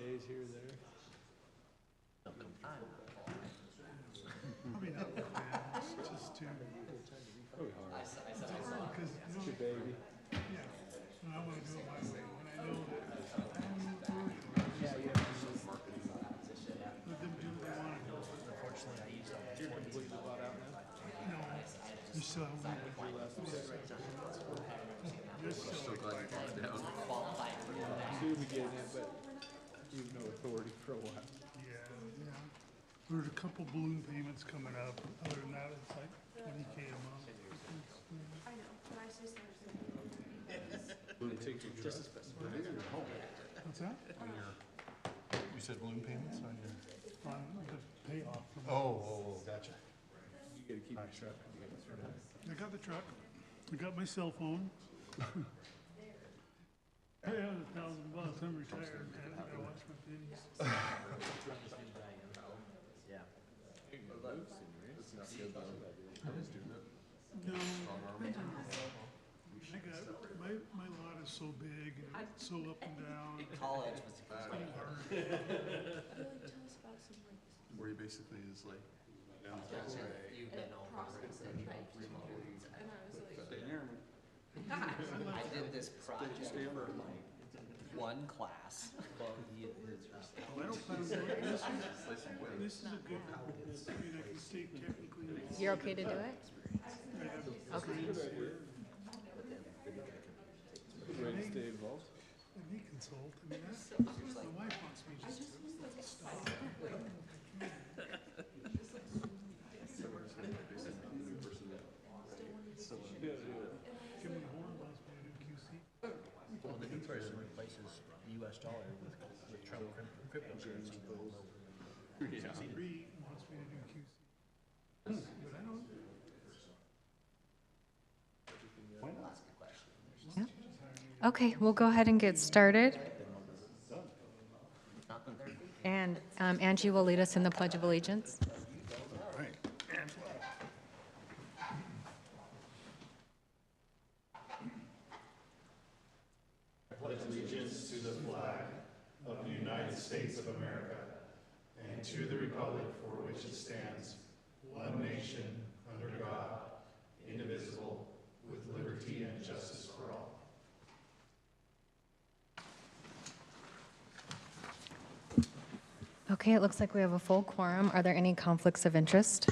days here or there. Probably not that bad, it's just too, Probably hard. because, It's your baby. yeah, and I wanna do it my way, when I know that Yeah, you have to marketing. let them do what they wanna do. Unfortunately, I used all that. You're completely bought out now? No, you still have one, you're still like 5 years down. Soon be getting it, but you have no authority for a while. Yeah, yeah. There's a couple balloon payments coming up, other than that, it's like 20K a month. I know, but I just Just as best. What's that? You said balloon payments on your? On the payoff. from- Oh, gotcha. You gotta keep your truck. You gotta throw it. I got the truck, I got my cell phone. I have $1,000, I'm retired, man, I gotta watch my pennies. Yeah. No, I got, my lot is so big, and it's so up and down. College was tell us about some like Where you basically is like. you've been over. process that tried to do it, and I was like, I did this project for like one class. I don't plan on doing this. This is a good, I mean, I can stay technically involved. You're okay to do it? I have Okay. friends here. Way to stay involved. And they consult, I mean, my wife wants me just to stop. Jim and Horn wants me to do QC. Well, the new person replaces the US dollar with Trump cryptocurrency. Reed wants me to do QC. But I don't, Okay, we'll go ahead and get started. And Angie will lead us in the Pledge of Allegiance. right. Allegiance to the flag of the United States of America and to the republic for which it stands, one nation, under God, indivisible, with liberty and justice for all. Okay, it looks like we have a full quorum. Are there any conflicts of interest?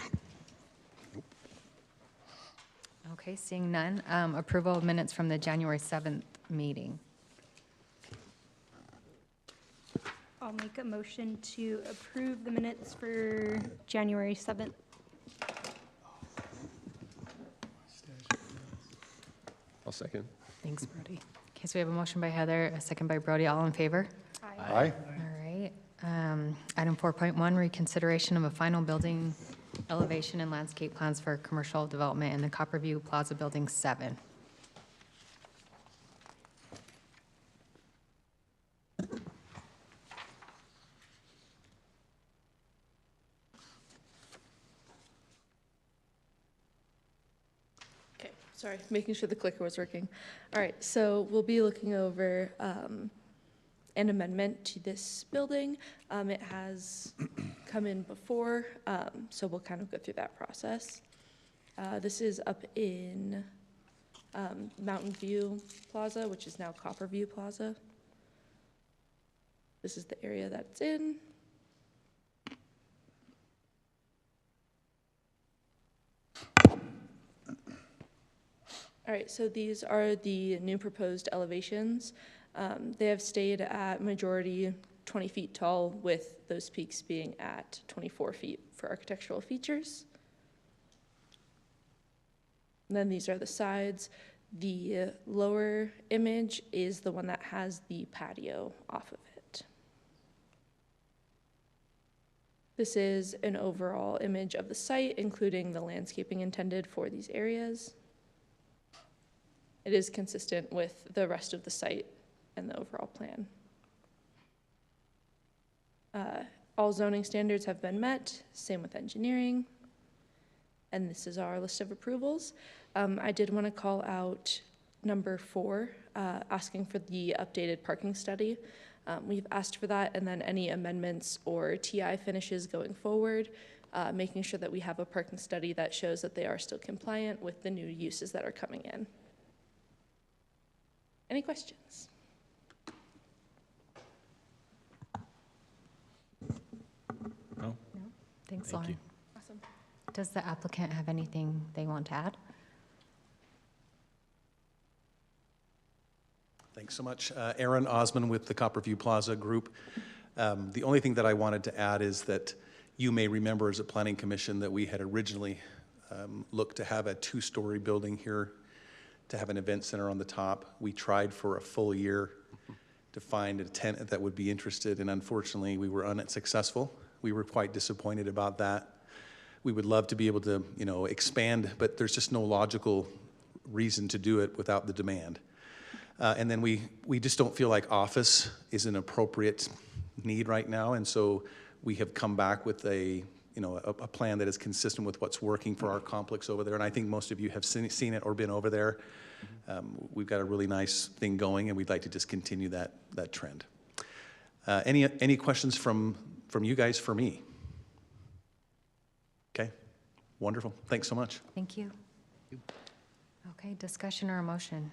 Okay, seeing none. Approval of minutes from the January 7th meeting. I'll make a motion to approve the minutes for January 7th. I'll second. Thanks, Brody. Okay, so we have a motion by Heather, a second by Brody. All in favor? Aye. All right. Item 4.1, reconsideration of a final building elevation and landscape plans for commercial development in the View Plaza Building 7. okay, sorry, making sure the clicker was working. All right, so we'll be looking over an amendment to this building. It has come in before, so we'll kind of go through that process. This is up in Mountain View Plaza, which is now View Plaza. This is the area that's in. All right, so these are the new proposed elevations. They have stayed at majority 20 feet tall, with those peaks being at 24 feet for architectural features. And then these are the sides. The lower image is the one that has the patio off of it. This is an overall image of the site, including the landscaping intended for these areas. It is consistent with the rest of the site and the overall plan. All zoning standards have been met, same with engineering. And this is our list of approvals. I did want to call out number 4. asking for the updated parking study. We've asked for that, and then any amendments or TI finishes going forward, making sure that we have a parking study that shows that they are still compliant with the new uses that are coming in. Any questions? No? Thanks, Thank Lauren. you. Awesome. Does the applicant have anything they want to add? Thanks so much. Aaron Osman with the View Plaza Group. The only thing that I wanted to add is that you may remember as a planning commission that we had originally looked to have a 2-story building here to have an event center on the top. We tried for a full year to find a tenant that would be interested, and unfortunately we were unsuccessful. We were quite disappointed about that. We would love to be able to, expand, but there's just no logical reason to do it without the demand. And then we just don't feel like office is an appropriate need right now, and so we have come back with a plan that is consistent with what's working for our complex over there. And I think most of you have seen it or been over there. We've got a really nice thing going, and we'd like to just continue that trend. Any questions from you guys for me? Okay, wonderful. Thanks so much. Thank you. Okay, discussion or a motion?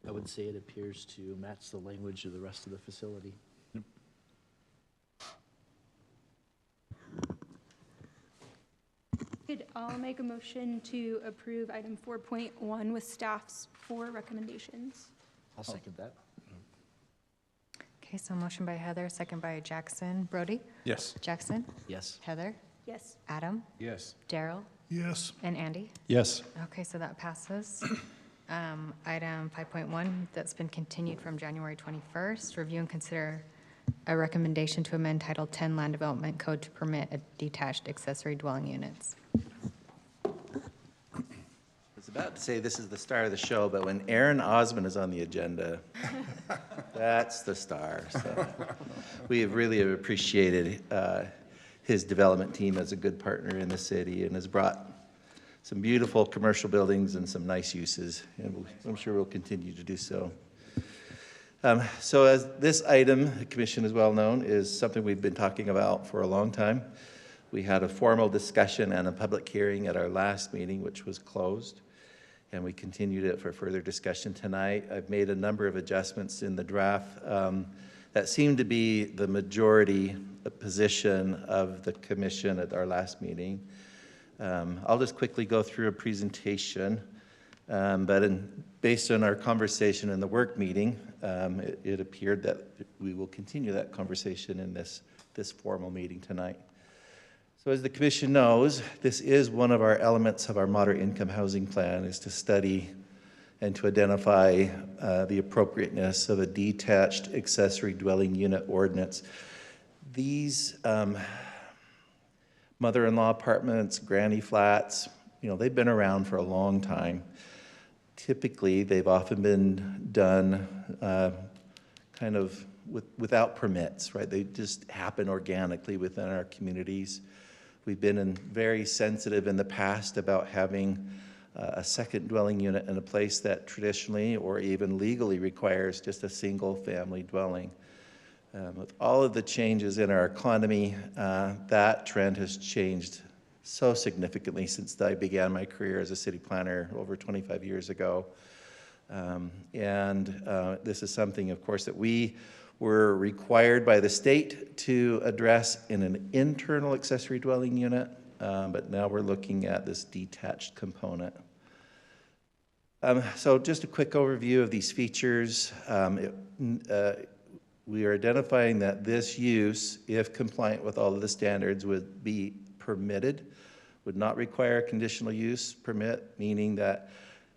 I would say it appears to match the language of the rest of the facility. I'll make a motion to approve item 4.1 with staff's 4 recommendations. I'll second that. Okay, so motion by Heather, second by Jackson. Brody? Yes. Jackson? Yes. Heather? Yes. Adam? Yes. Daryl? Yes. And Andy? Yes. Okay, so that passes. Item 5.1, that's been continued from January 21st. Review and consider a recommendation to amend Title 10 Land Development Code to permit a detached accessory dwelling units. I was about to say this is the star of the show, but when Aaron Osman is on the agenda, that's the star. So we have really appreciated his development team as a good partner in the city and has brought some beautiful commercial buildings and some nice uses, and I'm sure we'll continue to do so. So as this item, the commission is well known, is something we've been talking about for a long time. We had a formal discussion and a public hearing at our last meeting, which was closed, and we continued it for further discussion tonight. I've made a number of adjustments in the draft that seem to be the majority position of the commission at our last meeting. I'll just quickly go through a presentation, but based on our conversation in the work meeting, it appeared that we will continue that conversation in this formal meeting tonight. So as the commission knows, this is one of our elements of our moderate income housing plan, is to study and to identify the appropriateness of a detached accessory dwelling unit ordinance. These mother-in-law apartments, granny flats, they've been around for a long time. Typically, they've often been done kind of without permits, right? They just happen organically within our communities. We've been very sensitive in the past about having a second dwelling unit in a place that traditionally or even legally requires just a single family dwelling. With all of the changes in our economy, that trend has changed so significantly since I began my career as a city planner over 25 years ago. This is something, of course, that we were required by the state to address in an internal accessory dwelling unit, but now we're looking at this detached component. So just a quick overview of these features. We are identifying that this use, if compliant with all of the standards, would be permitted, would not require a conditional use permit, meaning that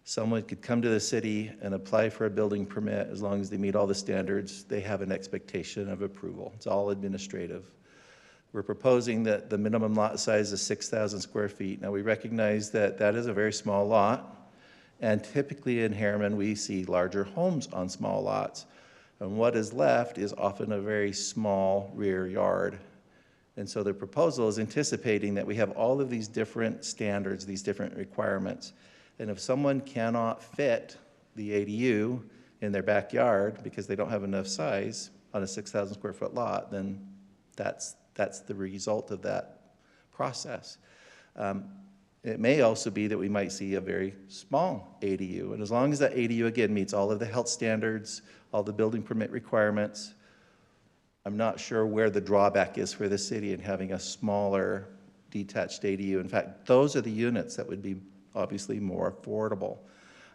someone could come to the city and apply for a building permit as long as they meet all the standards. They have an expectation of approval. It's all administrative. We're proposing that the minimum lot size is 6,000 square feet. Now, we recognize that that is a very small lot, and typically in Harriman, we see larger homes on small lots. And what is left is often a very small rear yard. And so the proposal is anticipating that we have all of these different standards, these different requirements. And if someone cannot fit the ADU in their backyard because they don't have enough size on a 6,000 square foot lot, then that's the result of that process. It may also be that we might see a very small ADU, and as long as that ADU, again, meets all of the health standards, all the building permit requirements, I'm not sure where the drawback is for the city in having a smaller detached ADU. In fact, those are the units that would be obviously more affordable.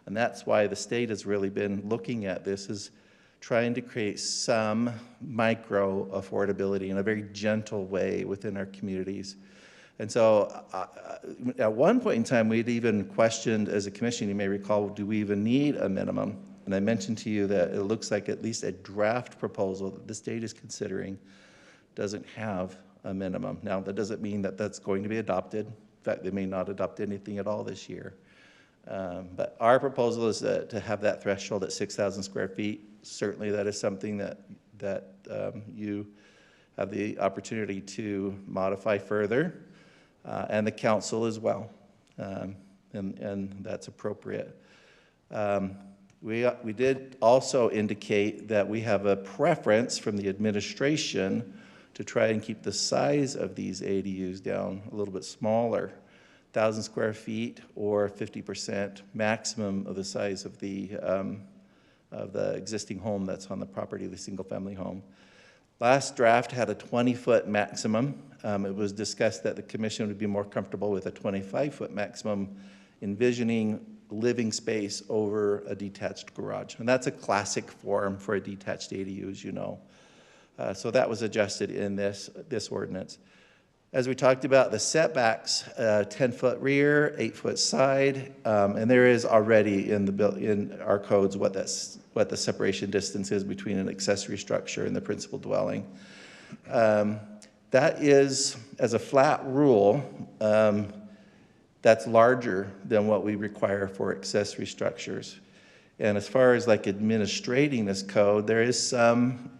And that's why the state has really been looking at this, is trying to create some micro affordability in a very gentle way within our communities. And so at one point in time, we'd even questioned as a commission, you may recall, do we even need a minimum? And I mentioned to you that it looks like at least a draft proposal that the state is considering doesn't have a minimum. Now, that doesn't mean that that's going to be adopted. In fact, they may not adopt anything at all this year. But our proposal is to have that threshold at 6,000 square feet. Certainly that is something that you have the opportunity to modify further, and the council as well, and that's appropriate. We did also indicate that we have a preference from the administration to try and keep the size of these ADUs down a little bit smaller, 1,000 square feet or 50% maximum of the size of the existing home that's on the property, the single-family home. Last draft had a 20-foot maximum. It was discussed that the commission would be more comfortable with a 25-foot maximum, envisioning living space over a detached garage. And that's a classic form for a detached ADU, as you know. So that was adjusted in this ordinance. As we talked about, the setbacks, 10-foot rear, 8-foot side, and there is already in our codes what the separation distance is between an accessory structure and the principal dwelling. That is, as a flat rule, that's larger than what we require for accessory structures. And as far as like administrating this code, there is some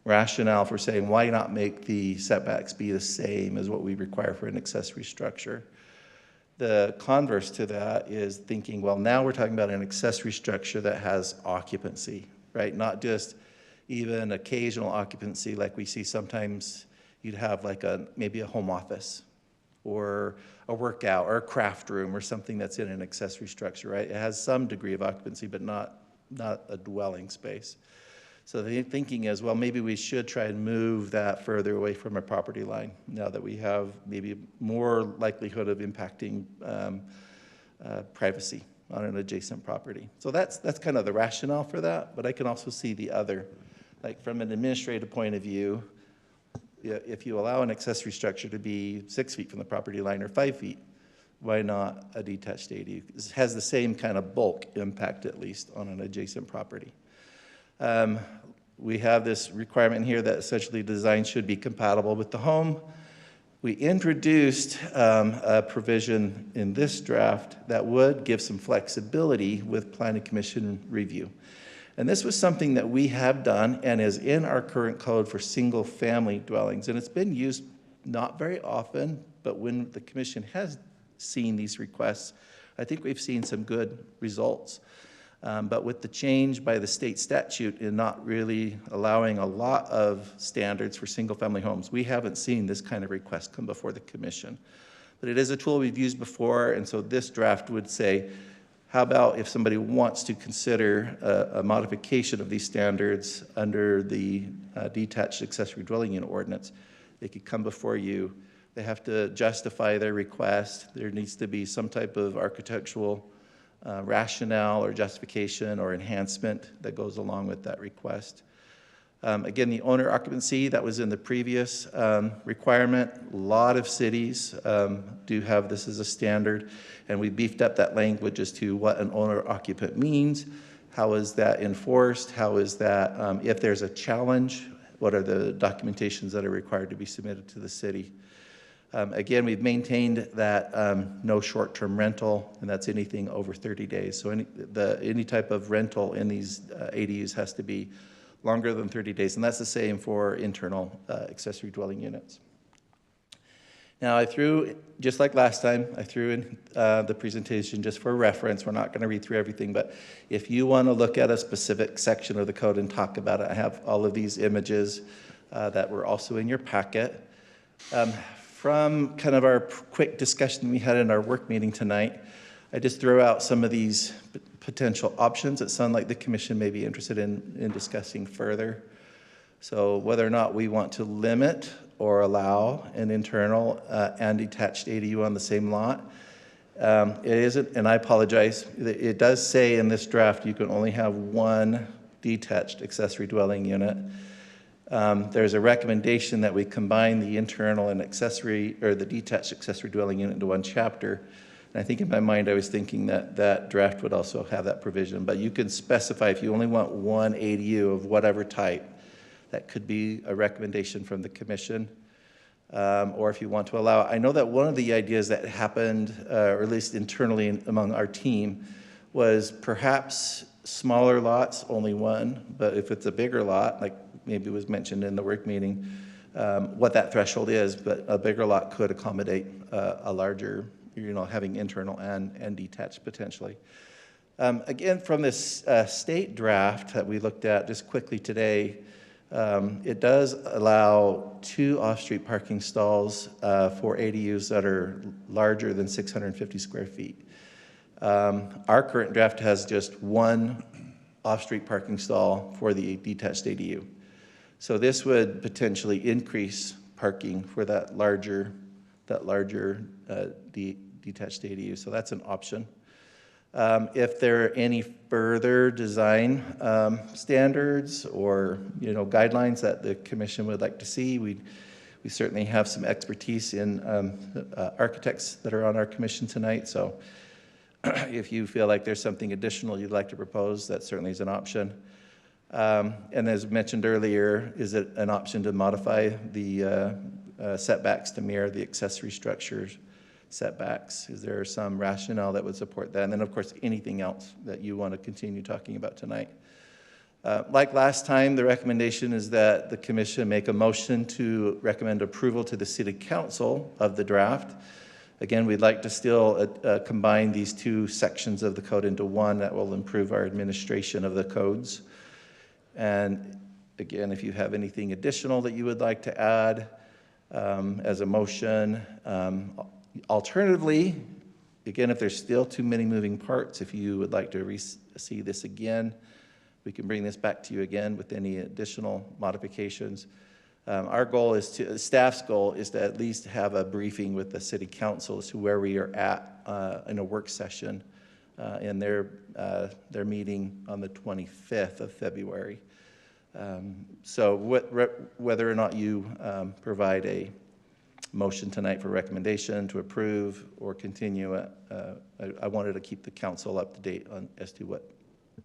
rationale for saying, why not make the setbacks be the same as what we require for an accessory structure? The converse to that is thinking, well, now we're talking about an accessory structure that has occupancy, right? Not just even occasional occupancy like we see sometimes. You'd have like maybe a home office or a workout or a craft room or something that's in an accessory structure, right? It has some degree of occupancy, but not a dwelling space. So the thinking is, well, maybe we should try and move that further away from a property line now that we have maybe more likelihood of impacting privacy on an adjacent property. So that's kind of the rationale for that, but I can also see the other. Like from an administrative point of view, if you allow an accessory structure to be 6 feet from the property line or 5 feet, why not a detached ADU? It has the same kind of bulk impact, at least, on an adjacent property. We have this requirement here that essentially design should be compatible with the home. We introduced a provision in this draft that would give some flexibility with planning commission review. And this was something that we have done and is in our current code for single family dwellings. And it's been used not very often, but when the commission has seen these requests, I think we've seen some good results. But with the change by the state statute in not really allowing a lot of standards for single-family homes, we haven't seen this kind of request come before the commission. But it is a tool we've used before, and so this draft would say, how about if somebody wants to consider a modification of these standards under the detached accessory dwelling unit ordinance, they could come before you. They have to justify their request. There needs to be some type of architectural rationale or justification or enhancement that goes along with that request. Again, the owner occupancy, that was in the previous requirement. A lot of cities do have this as a standard, and we beefed up that language as to what an owner occupant means. How is that enforced? How is that, if there's a challenge, what are the documentations that are required to be submitted to the city? Again, we've maintained that no short-term rental, and that's anything over 30 days. So any type of rental in these ADUs has to be longer than 30 days, and that's the same for internal accessory dwelling units. Now, I threw, just like last time, I threw in the presentation just for reference. We're not going to read through everything, but if you want to look at a specific section of the code and talk about it, I have all of these images that were also in your packet. From kind of our quick discussion we had in our work meeting tonight, I just threw out some of these potential options that sound like the commission may be interested in discussing further. So whether or not we want to limit or allow an internal and detached ADU on the same lot. It isn't, and I apologize, it does say in this draft you can only have one detached accessory dwelling unit. There's a recommendation that we combine the internal and accessory, or the detached accessory dwelling unit into one chapter. And I think in my mind I was thinking that that draft would also have that provision, but you can specify if you only want one ADU of whatever type. That could be a recommendation from the commission, or if you want to allow. I know that one of the ideas that happened, or at least internally among our team, was perhaps smaller lots, only one, but if it's a bigger lot, like maybe was mentioned in the work meeting, what that threshold is, but a bigger lot could accommodate a larger, having internal and detached potentially. Again, from this state draft that we looked at just quickly today, it does allow 2 off-street parking stalls for ADUs that are larger than 650 square feet. Our current draft has just 1 off-street parking stall for the detached ADU. So this would potentially increase parking for that larger detached ADU. So that's an option. If there are any further design standards or guidelines that the commission would like to see, we certainly have some expertise in architects that are on our commission tonight. So if you feel like there's something additional you'd like to propose, that certainly is an option. And as mentioned earlier, is it an option to modify the setbacks to mirror the accessory structures setbacks? Is there some rationale that would support that? And then, of course, anything else that you want to continue talking about tonight. Like last time, the recommendation is that the commission make a motion to recommend approval to the city council of the draft. Again, we'd like to still combine these 2 sections of the code into one that will improve our administration of the codes. And again, if you have anything additional that you would like to add as a motion, alternatively, again, if there's still too many moving parts, if you would like to see this again, we can bring this back to you again with any additional modifications. Our goal is staff's goal is to at least have a briefing with the city council as to where we are at in a work session in their meeting on the 25th of February. So whether or not you provide a motion tonight for recommendation to approve or continue it, I wanted to keep the council up to date on as to what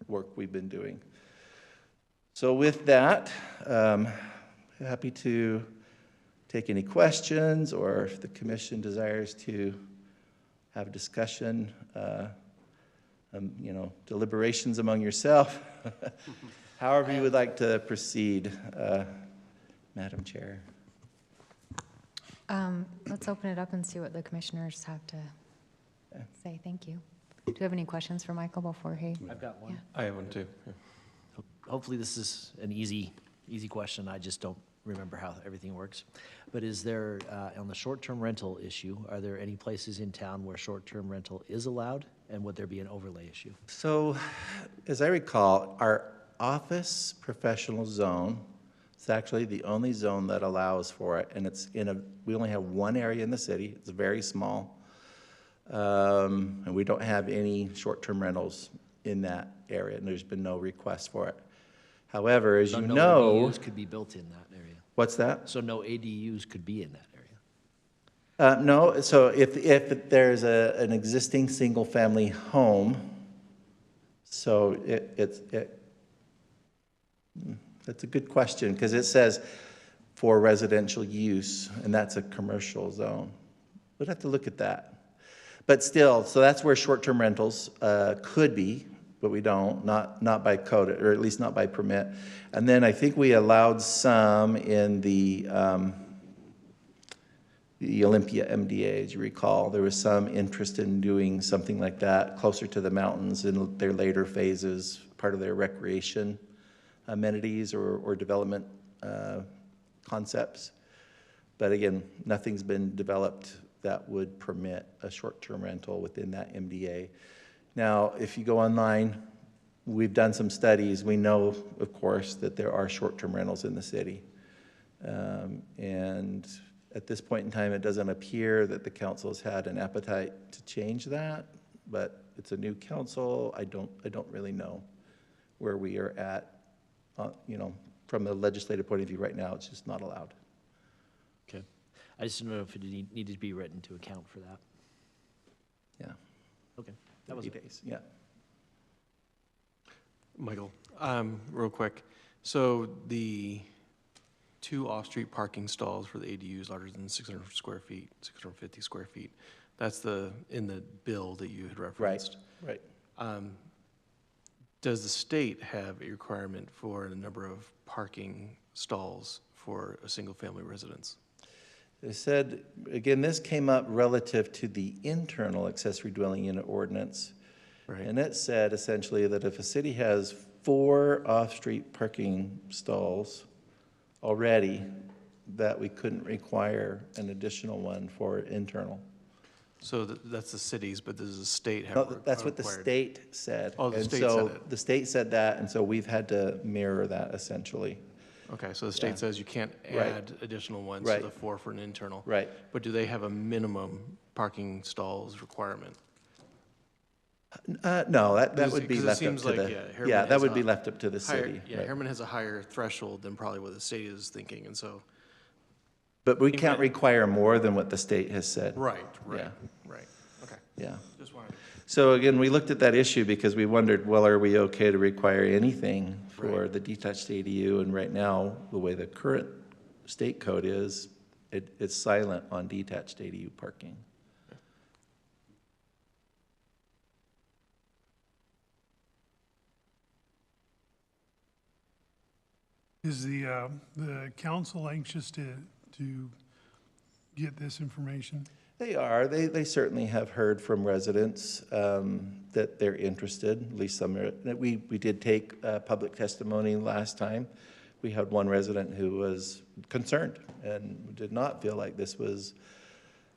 work we've been doing. So with that, happy to take any questions, or if the commission desires to have a discussion, deliberations among yourself, however you would like to proceed, Madam Chair. Let's open it up and see what the commissioners have to say. Thank you. Do you have any questions for Michael before he? I've got one. Yeah. I have one too. Hopefully this is an easy question. I just don't remember how everything works. But is there, on the short-term rental issue, are there any places in town where short-term rental is allowed? And would there be an overlay issue? So, as I recall, our office professional zone is actually the only zone that allows for it, and it's we only have one area in the city. It's very small, and we don't have any short-term rentals in that area, and there's been no request for it. However, as So you no know, ADUs could be built in that area. what's that? So no ADUs could be in that area. No. So if there's an existing single-family home, so that's a good question, because it says for residential use, and that's a commercial zone. We'd have to look at that. But still, so that's where short-term rentals could be, but we don't, not by code, or at least not by permit. And then I think we allowed some in the the Olympia MDA, as you recall. There was some interest in doing something like that closer to the mountains in their later phases, part of their recreation amenities or development concepts. But again, nothing's been developed that would permit a short-term rental within that MDA. Now, if you go online, we've done some studies. We know, of course, that there are short-term rentals in the city. And at this point in time, it doesn't appear that the council has had an appetite to change that, but it's a new council. I don't really know where we are at. You know, from a legislative point of view right now, it's just not allowed. Okay. I just don't know if it needed to be written to account for that. Yeah. Okay. That was 30 days, yeah. Michael, real quick. So the 2 off-street parking stalls for the ADUs larger than 600 square feet, 650 square feet, that's in the bill that you had referenced. Right. Does the state have a requirement for a number of parking stalls for a single-family residence? They said, again, this came up relative to the internal accessory dwelling unit ordinance. Right. And it said essentially that if a city has 4 off-street parking stalls already, that we couldn't require an additional one for internal. So that's the cities, but does the state have? No, that's what the required? state said. Oh, the And state so said it. the state said that, and so we've had to mirror that essentially. Okay, so the state Yeah. says you can't Right. add additional ones Right. to the 4 for an internal. Right. But do they have a minimum parking stalls requirement? No, that would be Because it left up seems to like, the, Herman yeah, that has would a be left up to the higher- city. Yeah, right. Herman has a higher threshold than probably what the state is thinking, and so. But we You can't might- require more than what the state has said. Right, Yeah. right, okay. Yeah. Just wanted to. So again, we looked at that issue because we wondered, well, are we okay to require anything for Right. the detached ADU? And right now, the way the current state code is, it's silent on detached ADU parking. Is the council anxious to get this information? They are. They certainly have heard from residents that they're interested, at least some. We did take public testimony last time. We had one resident who was concerned and did not feel like this was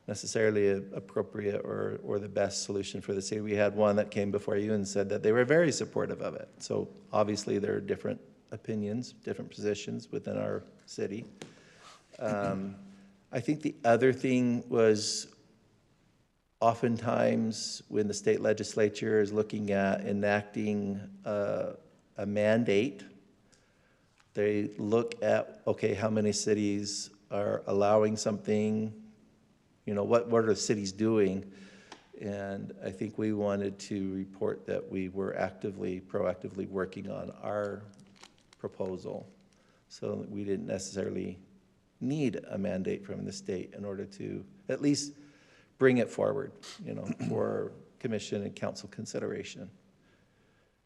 necessarily appropriate or the best solution for the city. We had one that came before you and said that they were very supportive of it. So obviously there are different opinions, different positions within our city. I think the other thing was oftentimes when the state legislature is looking at enacting a mandate, they look at, okay, how many cities are allowing something, you know, what are the cities doing? And I think we wanted to report that we were proactively working on our proposal, so that we didn't necessarily need a mandate from the state in order to at least bring it forward, you know, for commission and council consideration.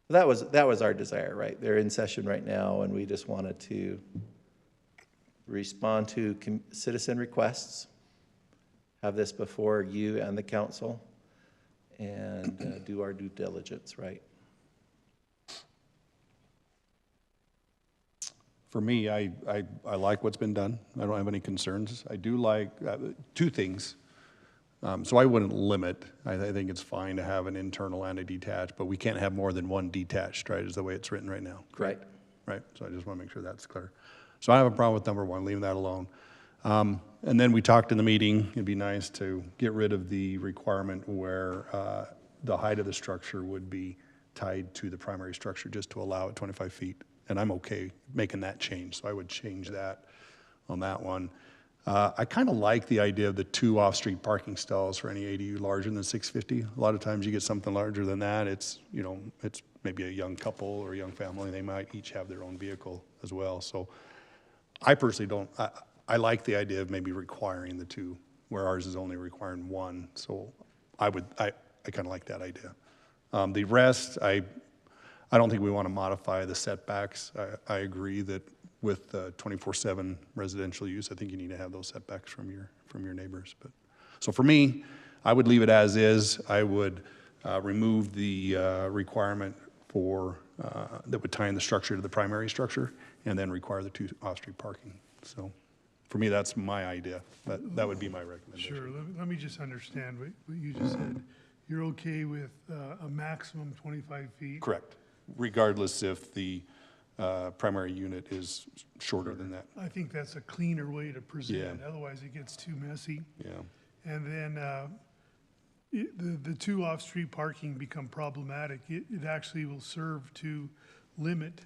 That was our desire, right? They're in session right now, and we just wanted to respond to citizen requests, have this before you and the council, and do our due diligence, right? For me, I like what's been done. I don't have any concerns. I do like 2 things. So I wouldn't limit. I think it's fine to have an internal and a detached, but we can't have more than one detached, right, is the way it's written right now. Right. Right, so I just want to make sure that's clear. So I have a problem with number 1, leaving that alone. And then we talked in the meeting, it'd be nice to get rid of the requirement where the height of the structure would be tied to the primary structure, just to allow it 25 feet. And I'm okay making that change, so I would change that on that one. I kind of like the idea of the 2 off-street parking stalls for any ADU larger than 650. A lot of times you get something larger than that, it's, you know, it's maybe a young couple or a young family, they might each have their own vehicle as well. So I personally don't, I like the idea of maybe requiring the 2, where ours is only requiring 1. So I kind of like that idea. The rest, I don't think we want to modify the setbacks. I agree that with 24/7 residential use, I think you need to have those setbacks from from your neighbors. But, so for me, I would leave it as is. I would remove the requirement for, that would tie in the structure to the primary structure, and then require the 2 off-street parking. So for me, that's my idea. That would be my recommendation. Sure, let me just understand what you just said. You're okay with a maximum 25 feet? Correct, regardless if the primary unit is shorter than that. I think that's a cleaner way to present, Yeah. otherwise it gets too messy. Yeah. And then the 2 off-street parking become problematic. It actually will serve to limit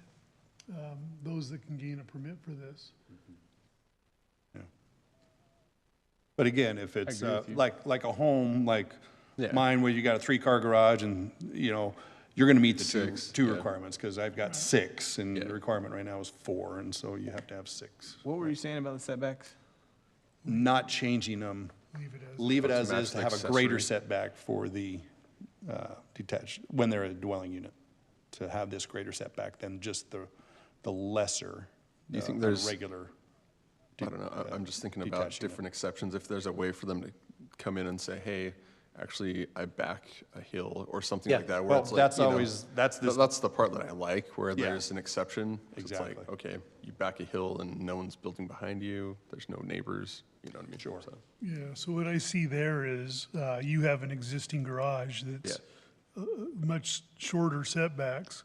those that can gain a permit for this. Yeah. But again, if it's agree with you. like a home, like Yeah. mine, where you got a 3-car garage and, you know, you're gonna meet the Six, two yeah. requirements, because I've got 6, and Yeah. the requirement right now is 4, and so you have to have 6. What were you saying about the setbacks? Not changing them, Leave it as. leave it as Match is, to the have a greater accessory. setback for the detached, when they're a dwelling unit, to have this greater setback than just the lesser, Do you think on a there's- regular. I don't know, I'm just thinking about detached unit. different exceptions, if there's a way for them to come in and say, hey, actually, I back a hill, or something like that, where Well, it's like, that's you know, always, that's this, that's the part that I like, where Yeah. there's an exception. It's like, Exactly. okay, you back a hill and no one's building behind you, there's no neighbors, you know what I mean? Sure. So, Yeah, so what I see there is you have an existing garage that's much shorter setbacks,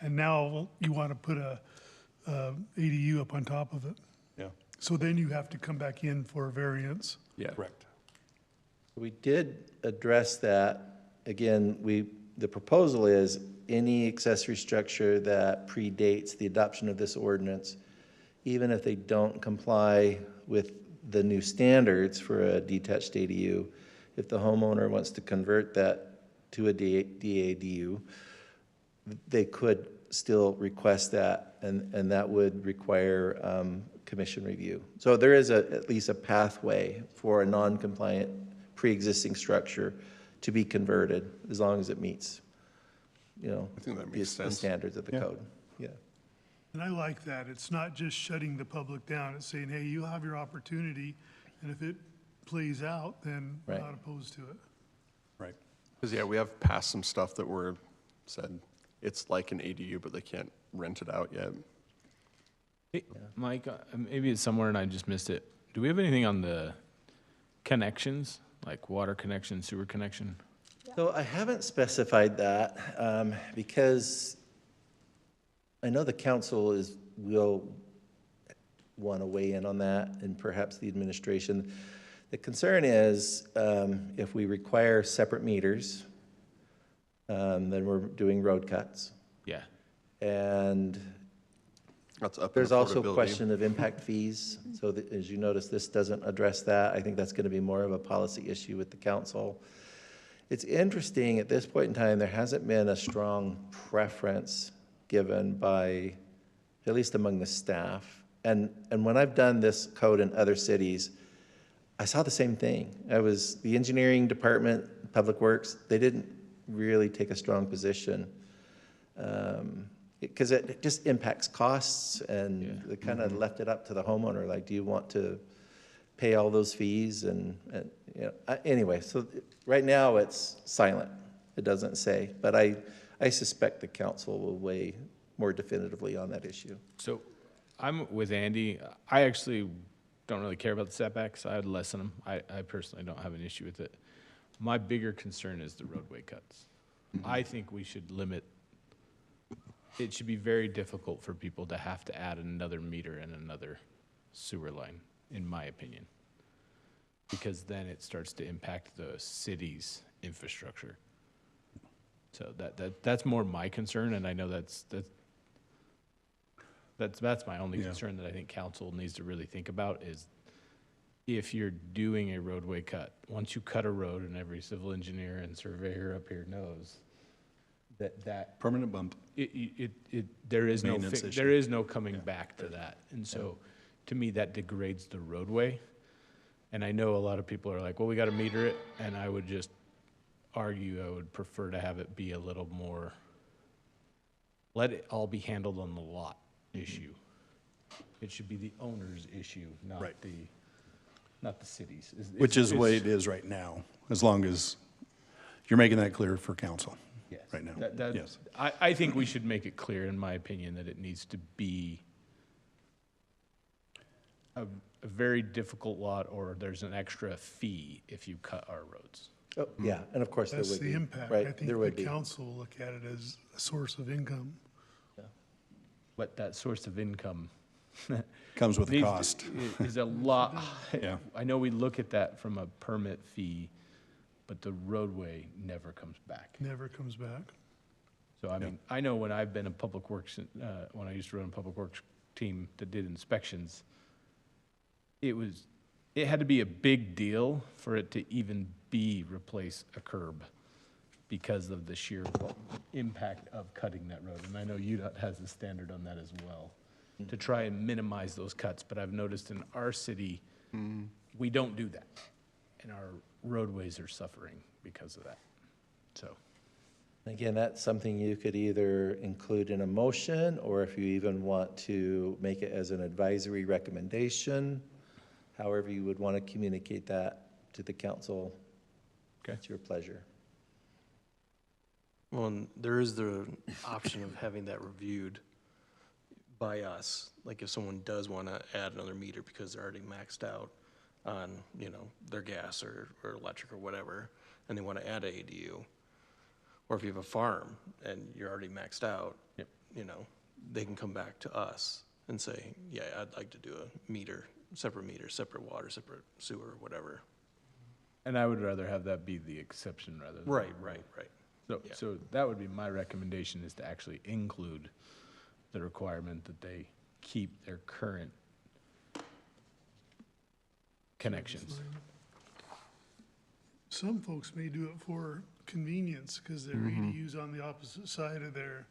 and now you want to put a ADU up on top of it. yeah, So then you have to come back in for a variance. yeah. correct. We did address that. Again, the proposal is any accessory structure that predates the adoption of this ordinance, even if they don't comply with the new standards for a detached ADU, if the homeowner wants to convert that to a DADU, they could still request that, and that would require commission review. So there is at least a pathway for a non-compliant pre-existing structure to be converted, as long as it meets, you know, I think that the makes sense. standards of the Yeah. code. Yeah. And I like that. It's not just shutting the public down. It's saying, hey, you have your opportunity, and if it plays out, then we're Right. not opposed to it. Right. Because, yeah, we have passed some stuff that were said, it's like an ADU, but they can't rent it out yet. Hey, Mike, maybe it's somewhere and I just missed it. Do we have anything on the connections, like water connection, sewer connection? So I haven't specified that, because I know the council will want to weigh in on that, and perhaps the administration. The concern is, if we require separate meters, then we're doing road cuts. Yeah. And That's up in there's also a affordability. question of impact fees. So as you notice, this doesn't address that. I think that's going to be more of a policy issue with the council. It's interesting, at this point in time, there hasn't been a strong preference given by, at least among the staff. And when I've done this code in other cities, I saw the same thing. The engineering department, Public Works, they didn't really take a strong position. Because it just impacts costs, and they kind of left it up to the homeowner, like, do you want to pay all those fees? And you know, anyway, so right now it's silent. It doesn't say, but I suspect the council will weigh more definitively on that issue. So I'm with Andy. I actually don't really care about the setbacks. I would lessen them. I personally don't have an issue with it. My bigger concern is the roadway cuts. I think we should limit, it should be very difficult for people to have to add another meter and another sewer line, in my opinion. Because then it starts to impact the city's infrastructure. So that's more my concern, and I know that's my only Yeah. concern that I think council needs to really think about is if you're doing a roadway cut, once you cut a road, and every civil engineer and surveyor up here knows that Permanent bump. there is no Maintenance issue. there is no coming back to that. And so to me that degrades the roadway. And I know a lot of people are like, well, we got to meter it, and I would just argue I would prefer to have it be a little more, let it all be handled on the lot issue. It should be the owner's issue, not Right. the not the cities. Which is the way it is right now, as long as you're making that clear for council Yes. right now. Yes. I think we should make it clear, in my opinion, that it needs to be a very difficult lot, or there's an extra fee if you cut our roads. Oh, yeah, and of course there That's would be. the impact. Right, I think there the would be. council will look at it as a source of income. But that source of income Comes with a needs cost. is a lot. Yeah. I know we look at that from a permit fee, but the roadway never comes back. Never comes back. So, I mean, I know when I've been in public works, when I used to run a public works team that did inspections, it had to be a big deal for it to even replace a curb because of the sheer impact of cutting that road. And I know UDOT has a standard on that as well, to try and minimize those cuts. But I've noticed in our city, we don't do that. And our roadways are suffering because of that. So, Again, that's something you could either include in a motion, or if you even want to make it as an advisory recommendation, however you would want to communicate that to the council. Okay. It's your pleasure. Well, and there is the option of having that reviewed by us. Like if someone does want to add another meter because they're already maxed out on, their gas or electric or whatever, and they want to add an ADU, or if you have a farm and you're already maxed out, Yep. They can come back to us and say, yeah, I'd like to do a meter, separate water, separate sewer, whatever. and I would rather have that be the exception rather than. Right. So, Yeah. so that would be my recommendation, is to actually include the requirement that they keep their current connections. Some folks may do it for convenience because their EDU's on the opposite side of their,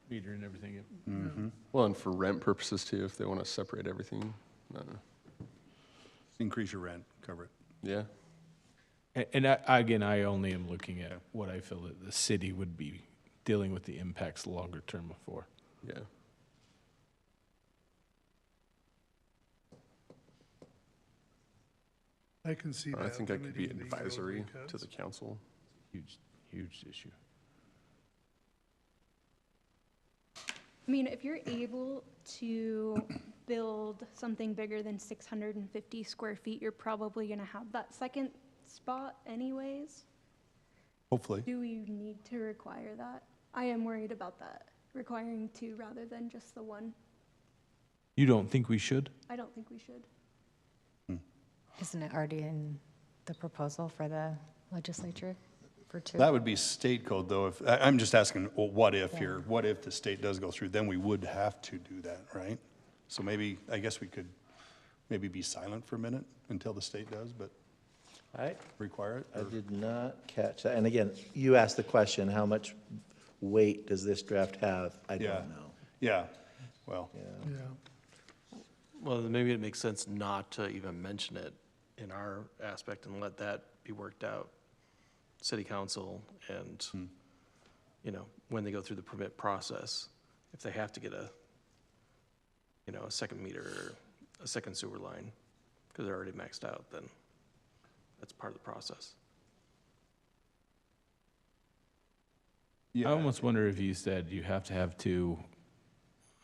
Meter and everything. Well, and for rent purposes too, if they want to separate everything. Increase your rent, cover it. Yeah. And again, I only am looking at what I feel that the city would be dealing with the impacts longer term for. Yeah. I can see that. I think that could be limiting the advisory roadway to cuts. the council. Huge issue. I mean, if you're able to build something bigger than 650 square feet, you're probably gonna have that second spot anyways. Hopefully. Do we need to require that? I am worried about that, requiring two rather than just the one. You don't think we should? I don't think we should. Isn't it already in the proposal for the legislature for two? That would be state code, though. I'm just asking, well, what if the state does go through, then we would have to do that, right? So maybe, I guess we could maybe be silent for a minute until the state does, but require it? I or- did not catch that. And again, you asked the question, how much weight does this draft have? I Yeah. don't know. Yeah, well, Yeah. Yeah. Well, then maybe it makes sense not to even mention it in our aspect and let that be worked out. City council and, when they go through the permit process, if they have to get a second meter or a second sewer line, because they're already maxed out, then that's part of the process. I almost wonder if you said you have to have two,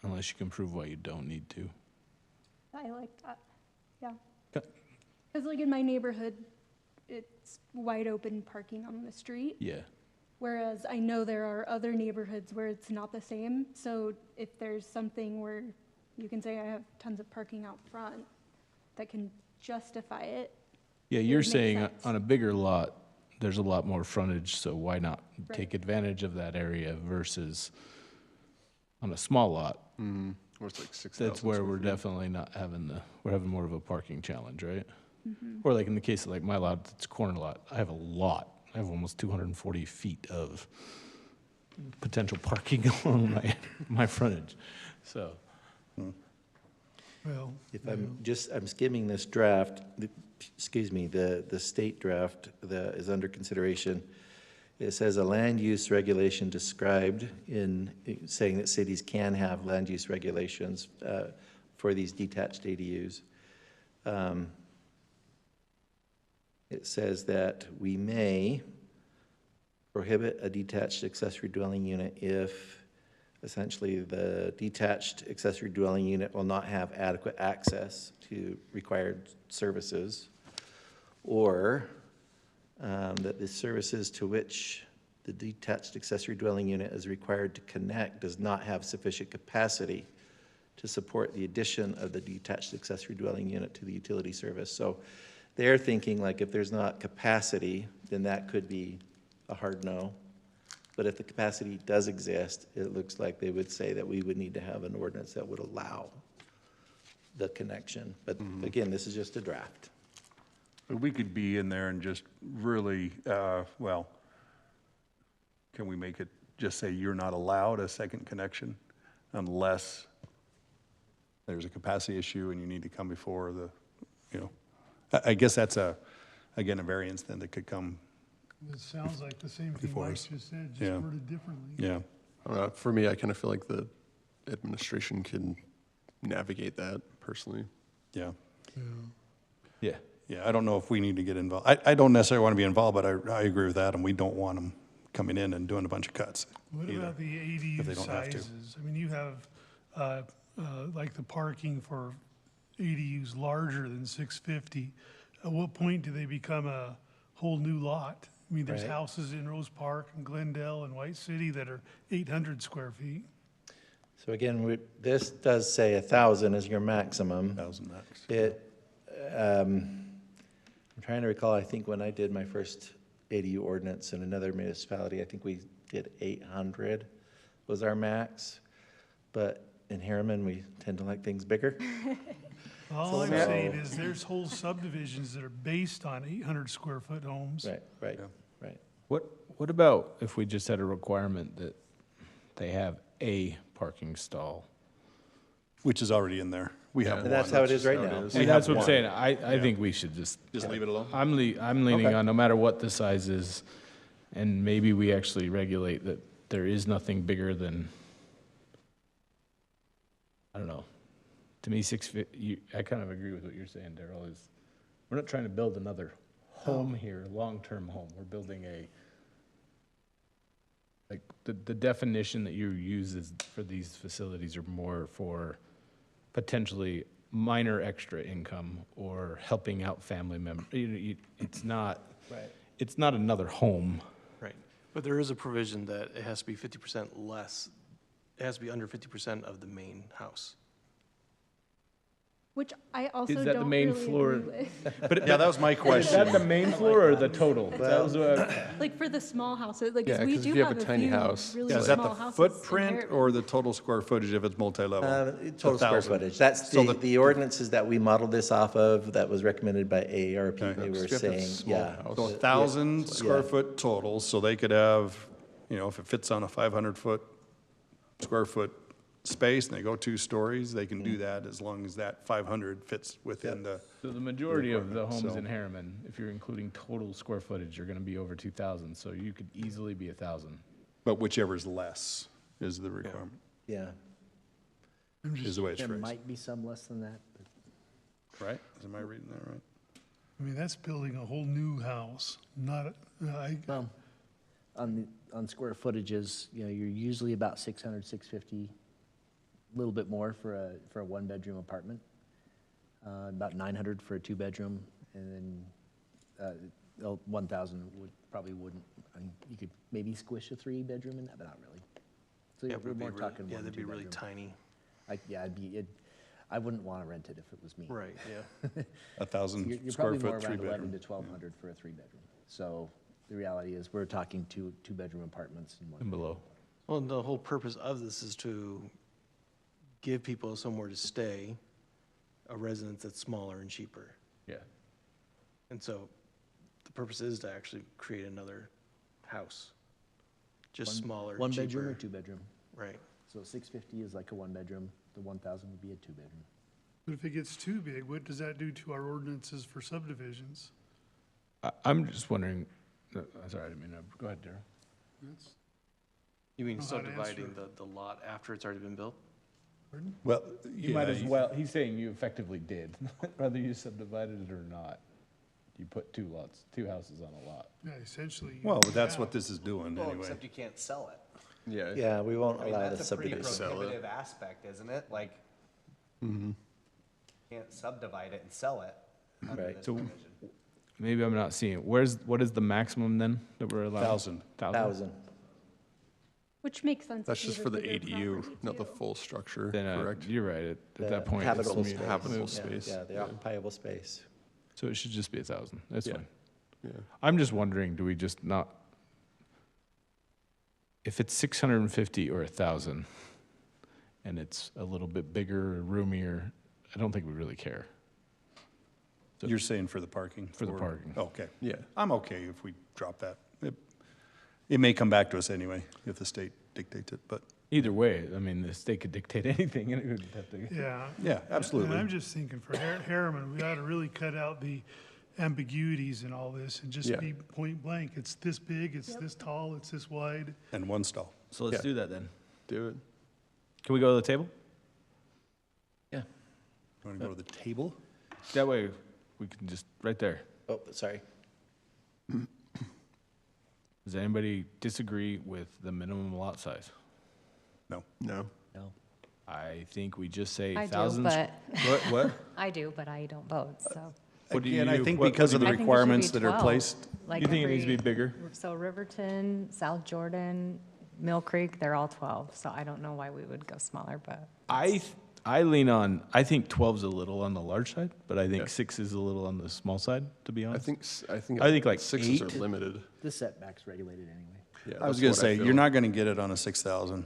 unless you can prove why you don't need to. I like that, yeah. Okay. Because like in my neighborhood, it's wide open parking on the street. Yeah. Whereas I know there are other neighborhoods where it's not the same. So if there's something where you can say I have tons of parking out front that can justify it. Yeah, it you're would make saying sense. on a bigger lot, there's a lot more frontage, so why not Right. take advantage of that area versus on a small lot? Or it's like 6,000. That's where square we're feet. definitely not having we're having more of a parking challenge, right? Or like in the case of like my lot, it's a corner lot. I have a lot. I have almost 240 feet of potential parking along my frontage. So, Well, If I'm skimming this draft, the state draft that is under consideration. It says a land use regulation described in, saying that cities can have land use regulations for these detached ADUs. it says that we may prohibit a detached accessory dwelling unit if essentially the detached accessory dwelling unit will not have adequate access to required services, or that the services to which the detached accessory dwelling unit is required to connect does not have sufficient capacity to support the addition of the detached accessory dwelling unit to the utility service. So they're thinking like if there's not capacity, then that could be a hard no. But if the capacity does exist, it looks like they would say that we would need to have an ordinance that would allow the connection. But again, this is just a draft. But we could be in there and just really, well, can we make it just say you're not allowed a second connection unless there's a capacity issue and you need to come before the, you know, I guess that's again, a variance then that could come. It sounds like the same thing Before Mike us. just said, just Yeah. worded differently. Yeah. I don't know, for me, I kind of feel like the administration can navigate that personally. Yeah. Yeah. Yeah, I don't know if we need to get involved. I don't necessarily want to be involved, but I agree with that, and we don't want them coming in and doing a bunch of cuts. What either, about the if ADU they don't have to. sizes? I mean, you have, like the parking for ADUs larger than 650. At what point do they become a whole new lot? I mean, there's Right. houses in Rose Park and Glendale and White City that are 800 square feet. So again, this does say 1,000 is your maximum. 1,000 max. I'm trying to recall, I think when I did my first ADU ordinance in another municipality, I think we did 800 was our max. But in Harriman, we tend to like things bigger. All I'm So- saying is there's whole subdivisions that are based on 800 square foot homes. Right. What about if we just had a requirement that they have a parking stall? Which is already in there. We have And one. that's how it is right how it now. is. And have that's what I'm one. saying, I think we should just, Just leave it alone? I'm leaning Okay. on, no matter what the size is, and maybe we actually regulate that there is nothing bigger than, I don't know. To me, 650, I kind of agree with what you're saying, Daryl, is we're not trying to build another home here, long-term home. We're building like, the definition that you use is for these facilities are more for potentially minor extra income or helping out family members. It's not, it's not another home. Right. But there is a provision that it has to be 50% less, it has to be under 50% of the main house. Which I also Is that the don't main really floor? agree with. But Yeah, that was my is question. that the main floor or the total? That was what Like for the small houses, like 'cause Yeah, we 'cause do if you have have a tiny few house, really Yeah, is that small the houses footprint inherit- or the total square footage if it's multi-level? Total square 1,000. footage. That's So the ordinances that we modeled this off of, that was recommended by AARP. Okay. They were So you have to have saying, small yeah. house. So 1,000 Yeah. square foot total, so they could have, you know, if it fits on a 500 square foot space and they go 2 stories, they can do that as long as that 500 fits within the, So the majority of the Requirement, homes so- in Harriman, if you're including total square footage, are gonna be over 2,000, so you could easily be 1,000. but whichever is less is the requirement, Yeah. is the way it's There phrased. might be some less than that, but Right? Am I reading that right? I mean, that's building a whole new house, not, well, on square footages, you know, you're usually about 600, 650, a little bit more for a one-bedroom apartment, about 900 for a two-bedroom, and then 1,000 probably wouldn't. I mean, you could maybe squish a three-bedroom in that, but not really. So Yeah, we're would be more really- talking yeah, one, they'd be really two-bedroom. tiny. I wouldn't want to rent it if it was me. Right, yeah. 1,000 You're square probably more foot, around 11 3-bedroom. to 1,200 for a three-bedroom. So the reality is, we're talking two-bedroom apartments and one. And below. Well, and the whole purpose of this is to give people somewhere to stay, a residence that's smaller and cheaper. Yeah. And so the purpose is to actually create another house, just smaller, One bedroom or cheaper. two-bedroom. Right. So 650 is like a one-bedroom, the 1,000 would be a two-bedroom. but if it gets too big, what does that do to our ordinances for subdivisions? I'm just wondering, sorry, I didn't mean to, go ahead, Daryl. That's- You mean know how to answer subdividing the lot after it's already been built? Pardon? Well, You might as well, he's saying you effectively did, whether you subdivided it or not. you put two houses on a lot. Yeah, essentially. Well, but that's what this is doing Well, anyway. except you can't sell it. Yeah. Yeah, we won't I mean, allow the that's a pretty subdivision. Sell it. prohibitive aspect, isn't it? Like, can't subdivide it and sell it under Right. this So- provision. Maybe I'm not seeing it. What is the maximum then that we're allowed? 1,000. 1,000. Which makes sense. That's if just you for have the a bigger ADU, property, not the too. full structure, Then correct? you're right. At The that point, it's habitable mute. space. Habitable Yeah, space. Yeah, the occupiable space. So it should just be 1,000. That's Yeah. fine. Yeah. I'm just wondering, do we just not, if it's 650 or 1,000, and it's a little bit bigger or roomier, I don't think we really care. You're saying for the parking? For the or- parking. Okay. Yeah. I'm okay if we drop that. It may come back to us anyway, if the state dictates it, but, Either way, I mean, the state could dictate anything, and it would have to. Yeah. yeah, absolutely. And I'm just thinking for Harriman, we ought to really cut out the ambiguities in all this and just Yeah. be point blank. It's this big, it's this tall, it's this wide. And one stall. So let's Yeah. do that then. Do it. Can we go to the table? Yeah. You want to go to the table? That way, we can just, right there. Oh, sorry. Does anybody disagree with the minimum lot size? No. No. No. I think we just say I do, thousands. but, What? I do, but I don't vote, so. What do you Again, I do? think What- because of the I think it should be requirements that are 12. placed, Like You think it needs to be every- bigger? So Riverton, South Jordan, Mill Creek, they're all 12, so I don't know why we would go smaller, but. I lean on, I think 12's a little on the large side, but I think Yeah. 6 is a little on the small side, to be I honest. think, I think like sixes 8. are limited. The setback's regulated anyway. Yeah, I was that's going what to say, feel. you're not going to get it on a 6,000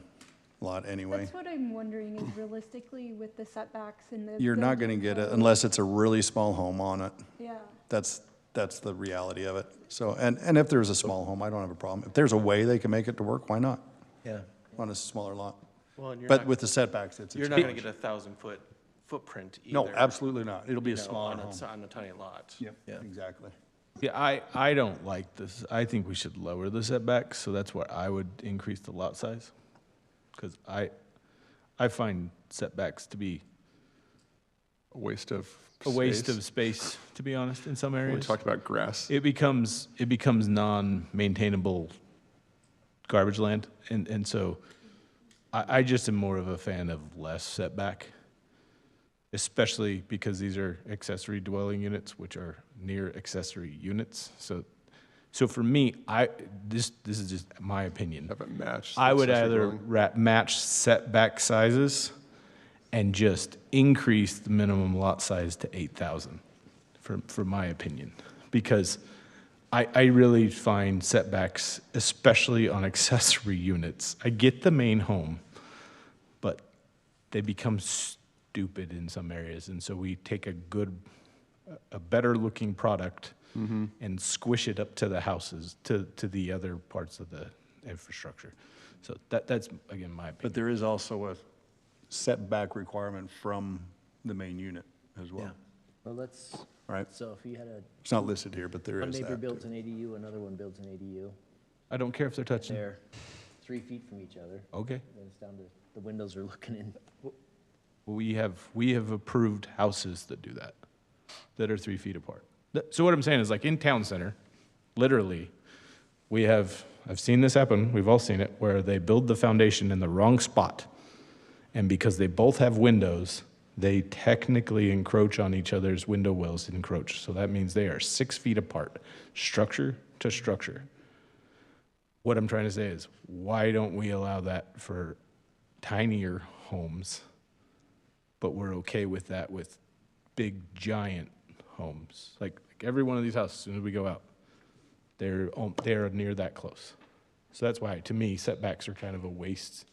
lot anyway. That's what I'm wondering is realistically with the setbacks and the. You're not going to get it unless it's a really small home on it. Yeah. That's the reality of it. So, and if there's a small home, I don't have a problem. If there's a way they can make it to work, why not? Yeah. On a smaller lot. Well, and you're But not, with the setbacks, it's a you're not gonna challenge. get 1,000-foot footprint either. No, absolutely not. It'll be you a know, smaller on home. On a tiny lot. Yep, Yeah. exactly. Yeah, I don't like this. I think we should lower the setbacks, so that's why I would increase the lot size. Because I find setbacks to be A waste of a waste space. of space, to be honest, in some We areas. talked about grass. It becomes non-maintainable garbage land, and so I just am more of a fan of less setback, especially because these are accessory dwelling units, which are near accessory units. So for me, this is just my opinion. Have it match. the I would accessory either dwelling. match setback sizes and just increase the minimum lot size to 8,000, for my opinion. Because I really find setbacks, especially on accessory units, I get the main home, but they become stupid in some areas. And so we take a better looking product and squish it up to the houses, to the other parts of the infrastructure. So that's, again, my But opinion. there is also a setback requirement from the main unit as Yeah. well, Well, let's, right? so if you had It's not listed here, but there one is neighbor that. builds too. an ADU, another one builds an ADU, I don't care if they're touching. they're 3 feet from each other, Okay. then it's down to, the windows are looking in. We have approved houses that do that are 3 feet apart. So what I'm saying is, like, in town center, literally, I've seen this happen, we've all seen it, where they build the foundation in the wrong spot. And because they both have windows, they technically encroach on each other's window wells encroach. So that means they are 6 feet apart, structure to structure. What I'm trying to say is, why don't we allow that for tinier homes, but we're okay with that with big, giant homes? Like every one of these houses, as soon as we go out, they're near that close. So that's why, to me, setbacks are kind of a waste.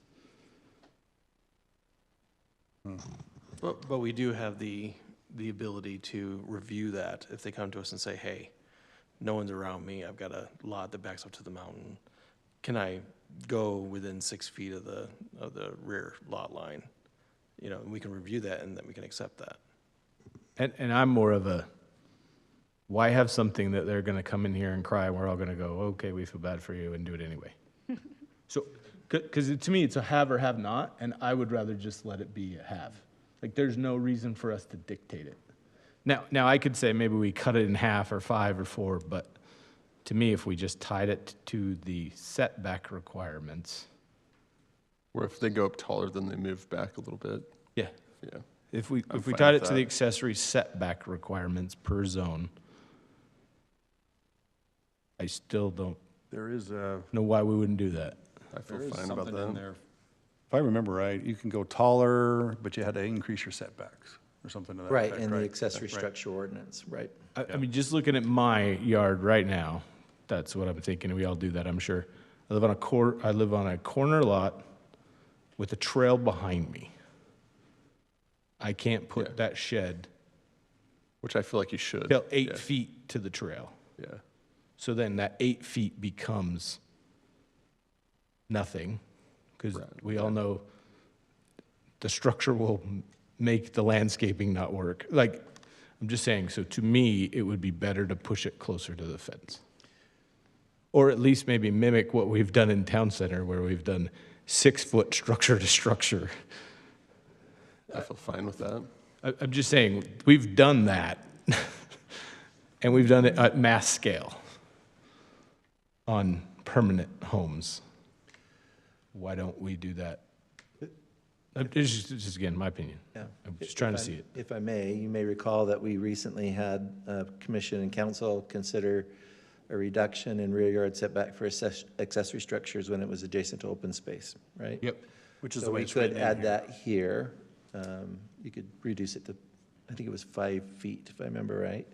But we do have the ability to review that if they come to us and say, hey, no one's around me, I've got a lot that backs up to the mountain. Can I go within 6 feet of the rear lot line? You know, we can review that and then we can accept that. And I'm more of a, why have something that they're gonna come in here and cry, and we're all gonna go, okay, we feel bad for you, and do it anyway? So, because to me, it's a have or have not, and I would rather just let it be a have. Like, there's no reason for us to dictate it. Now I could say maybe we cut it in half or 5 or 4, but to me, if we just tied it to the setback requirements, Or if they go up taller, then they move back a little bit. yeah. Yeah. If we I'm fine tied it with to the that. accessory setback requirements per zone, I still don't There is a, know why we wouldn't do that. I feel there is fine about something in that. there. If I remember right, you can go taller, but you had to increase your setbacks or something to that Right, effect, in the right? accessory Right. structure ordinance, right. I mean, just looking at my yard right now, that's what I'm thinking. We all do that, I'm sure. I live on a corner lot with a trail behind me. I can't put Yeah. that shed Which I feel like you should. till 8 Yeah. feet to the trail. Yeah. So then that 8 feet becomes nothing, because Right, we all know the structure will make the landscaping not work. Like, I'm just saying, so to me, it would be better to push it closer to the fence. Or at least maybe mimic what we've done in Town Center, where we've done 6-foot structure to structure. I feel fine with that. I'm just saying, we've done that, and we've done it at mass scale on permanent homes. Why don't we do that? It's just again, my opinion. Yeah. I'm just trying to If I- see it. If I may, you may recall that we recently had commission and council consider a reduction in rear yard setback for accessory structures when it was adjacent to open space, right? Yep. Which is So the way we it's could written in add here. that here. You could reduce it to, I think it was 5 feet, if I remember right.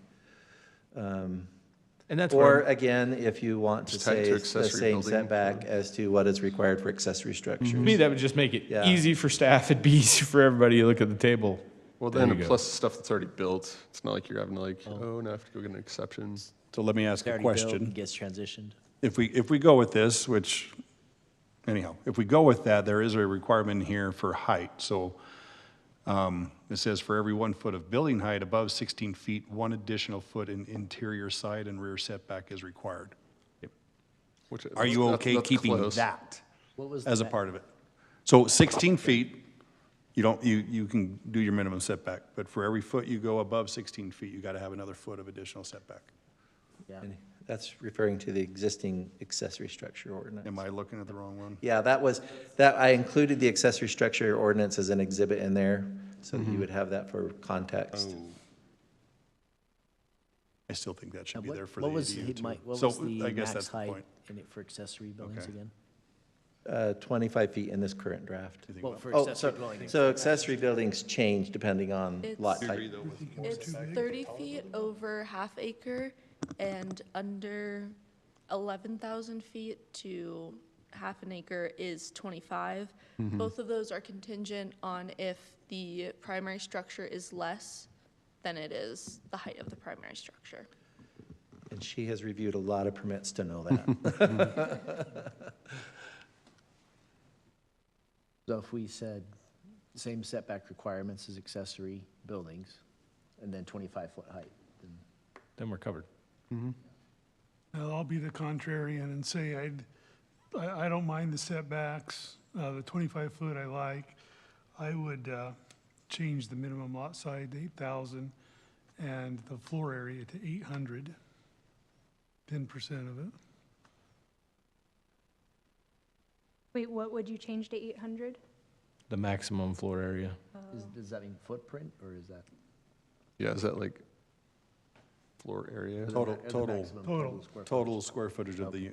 And that's Or where, again, if you want to Just tied say to it's the accessory same building. setback as to what is required for accessory structures. to me, that would just make it Yeah. easy for staff. It'd be easy for everybody. You look at the table. Well, There then you go. plus stuff that's already built. It's not like you're having to like, oh, now I have to go get an exception. So let me ask a Already built question. and gets transitioned. If we go with this, which, anyhow, if we go with that, there is a requirement here for height. So it says for every 1 foot of building height above 16 feet, 1 additional foot in interior side and rear setback is required. Which, Are you that's- okay that's keeping close. that What was as a that? part of it? So 16 feet, you can do your minimum setback, but for every foot you go above 16 feet, you got to have another foot of additional setback. Yeah. And that's referring to the existing accessory structure ordinance. Am I looking at the wrong one? Yeah, I included the accessory structure ordinance as an exhibit in there, so that you would have that for context. I still think that should And be there for the what was ADU too. Mike, what So was the I guess max that's the height point. in it for accessory buildings Okay. again? 25 feet in this current draft. Do you think Well, about- for Oh, accessory dwellings. so accessory buildings change depending on lot It's- type. It's 30 feet over half acre and under 11,000 feet to half an acre is 25. Both of those are contingent on if the primary structure is less than it is the height of the primary structure. And she has reviewed a lot of permits to know that. So if we said same setback requirements as accessory buildings, and then 25-foot height, Then we're covered. Well, I'll be the contrarian and say I don't mind the setbacks, the 25 foot I like. I would change the minimum lot size to 8,000 and the floor area to 800, 10% of it. Wait, what would you change to 800? The maximum floor area. does that mean footprint, or is that? Yeah, is that like floor area? Total, or the total, maximum Total. square total square footage of the,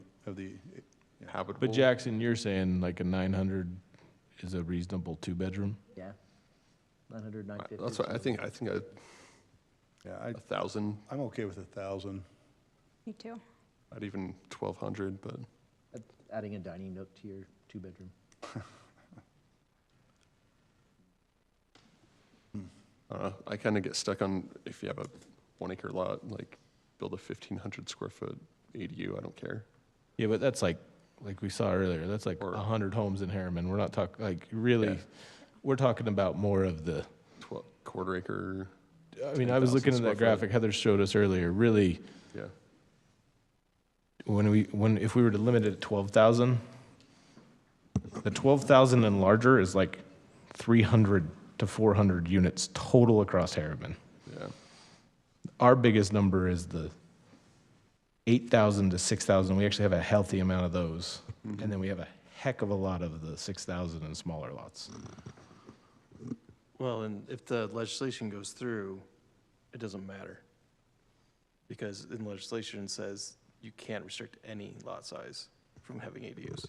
Habitable? But Jackson, you're saying like a 900 is a reasonable 2-bedroom? Yeah, 900, 950. That's what I think yeah, 1,000, I'm okay with 1,000. Me too. not even 1,200, but Adding a dining nook to your 2-bedroom. I don't know. I kind of get stuck on if you have a 1 acre lot, like build a 1,500 square foot ADU, I don't care. Yeah, but that's like we saw earlier, that's like Or- 100 homes in Harriman. We're not talking, like, really, Yeah. we're talking about more of the, Quarter acre, I mean, I was 10,000 looking at square that foot. graphic Heather showed us earlier, really, yeah. if we were to limit it at 12,000, the 12,000 and larger is like 300 to 400 units total across Harriman. Yeah. our biggest number is the 8,000 to 6,000. We actually have a healthy amount of those. And then we have a heck of a lot of the 6,000 and smaller lots. Well, and if the legislation goes through, it doesn't matter. Because in legislation it says you can't restrict any lot size from having ADUs,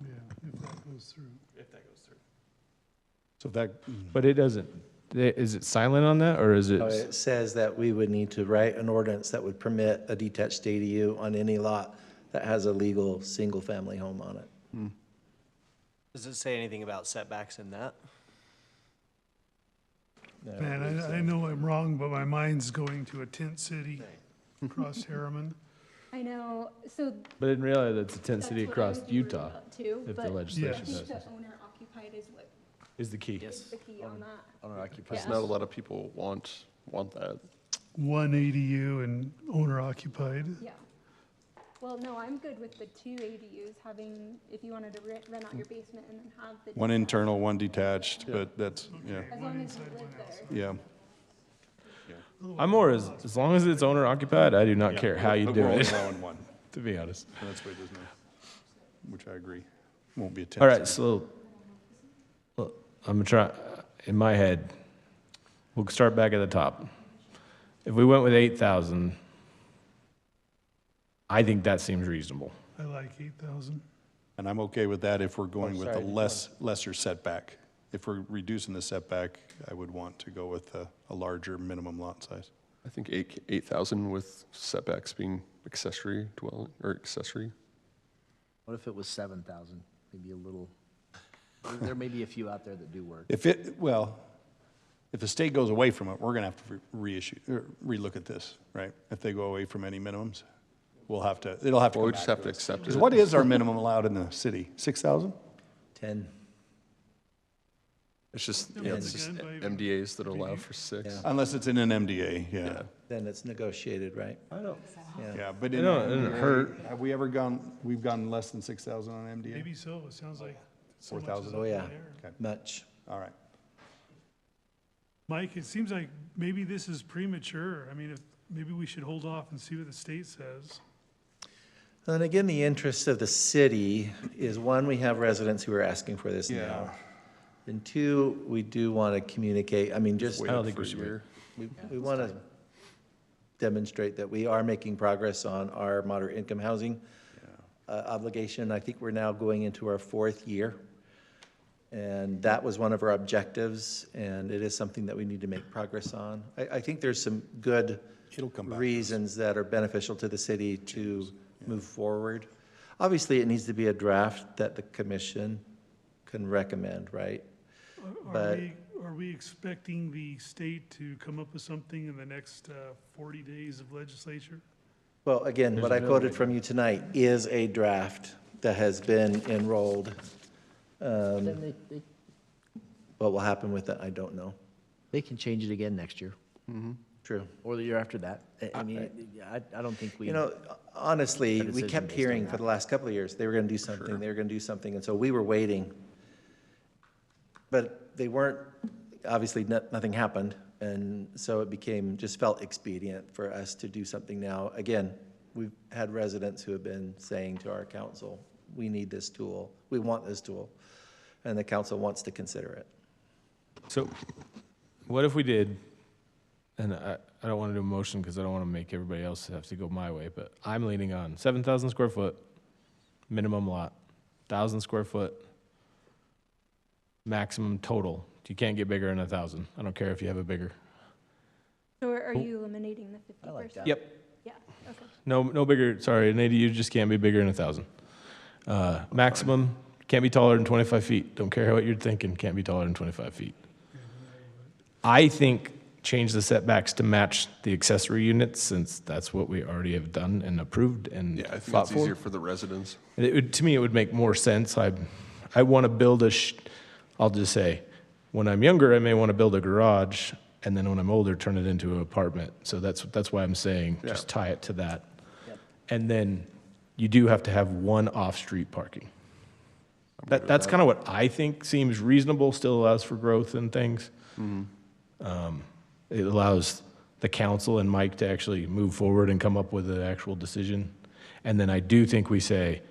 Yeah, if that goes through. if that goes through. So if that, But it doesn't. Is it silent on that, or is it? It says that we would need to write an ordinance that would permit a detached ADU on any lot that has a legal single-family home on it. Does it say anything about setbacks in that? Man, I know I'm wrong, but my mind's going to a tent city across Harriman. I know, so But in reality, that's a tent that's city what I across was worried Utah, about too, if the but legislation I think passes. the owner occupied is what Is the key. is the key on that. Owner occupied. Because not a lot of people want that. One ADU and owner occupied. Yeah. Well, no, I'm good with the two ADUs having, if you wanted to rent out your basement and then have the. one internal, one detached, but that's, yeah, As long as you live there. yeah. I'm more as long as it's owner occupied, I do not care how you But do we're only it, allowing one. to be honest. That's what it is now, which I agree. Won't be a tent. All right, city. so well, I'm gonna try, in my head, we'll start back at the top. If we went with 8,000, I think that seems reasonable. I like 8,000. And I'm okay with that if we're going with a sorry, lesser setback. If we're reducing the setback, I would want to go with a larger minimum lot size. I think 8,000 with setbacks being accessory dwelling, or accessory. What if it was 7,000? Maybe a little, there may be a few out there that do work. If the state goes away from it, we're gonna have to reissue, or relook at this, right? If they go away from any minimums, it'll have to Well, we come just back have to to us. accept Because it. what is our minimum allowed in the city? 6,000? 10. It's just, Yeah, yeah, it's it's just again by- MDAs that allow for 6. Yeah. Unless it's in an MDA, yeah. Yeah. Then it's negotiated, right? I don't. Yeah. Yeah, but It in don't an hurt. MDA, have we've gone less than 6,000 on MDA? Maybe so, it sounds like so much is 4,000? up Oh, in yeah. the air. Okay, Much. all right. Mike, it seems like maybe this is premature. I mean, maybe we should hold off and see what the state says. And again, the interest of the city is, one, we have residents who are asking for this now. And two, we do want to communicate, I mean, just, I don't think for we a should year. we want to demonstrate that we are making progress on our moderate income housing obligation. I think we're now going into our 4th year. And that was one of our objectives, and it is something that we need to make progress on. I think there's some good It'll come back. reasons that are beneficial to the city to move forward. Obviously, it needs to be a draft that the commission can recommend, right? But- Are we expecting the state to come up with something in the next 40 days of legislature? Well, again, what I quoted from you tonight is a draft that has been enrolled. Then What will happen with it, I don't know. they can change it again next year, True. or the year after that. I mean, I don't think we. You know, honestly, A we decision kept based on hearing that. for the last couple of years, they were gonna do something, they were gonna do something, and so we were waiting. But they weren't, obviously, nothing happened, and so it became, just felt expedient for us to do something now. Again, we've had residents who have been saying to our council, we need this tool, we want this tool, and the council wants to consider it. So what if we did, and I don't want to do a motion because I don't want to make everybody else have to go my way, but I'm leaning on 7,000 square foot minimum lot, 1,000 square foot maximum total. You can't get bigger than 1,000. I don't care if you have a bigger. So are you eliminating the 50%? I like that. Yep. Yeah, okay. No bigger, sorry, an ADU just can't be bigger than 1,000. Maximum, can't be taller than 25 feet. Don't care what you're thinking, can't be taller than 25 feet. I think change the setbacks to match the accessory units, since that's what we already have done and approved and Yeah, I think fought it's for. easier for the residents. To me, it would make more sense. I want to build I'll just say, when I'm younger, I may want to build a garage, and then when I'm older, turn it into an apartment. So that's why I'm saying, just tie it to that. And then you do have to have one off-street parking. That's kind of what I think seems reasonable, still allows for growth and things. It allows the council and Mike to actually move forward and come up with an actual decision. And then I do think we say,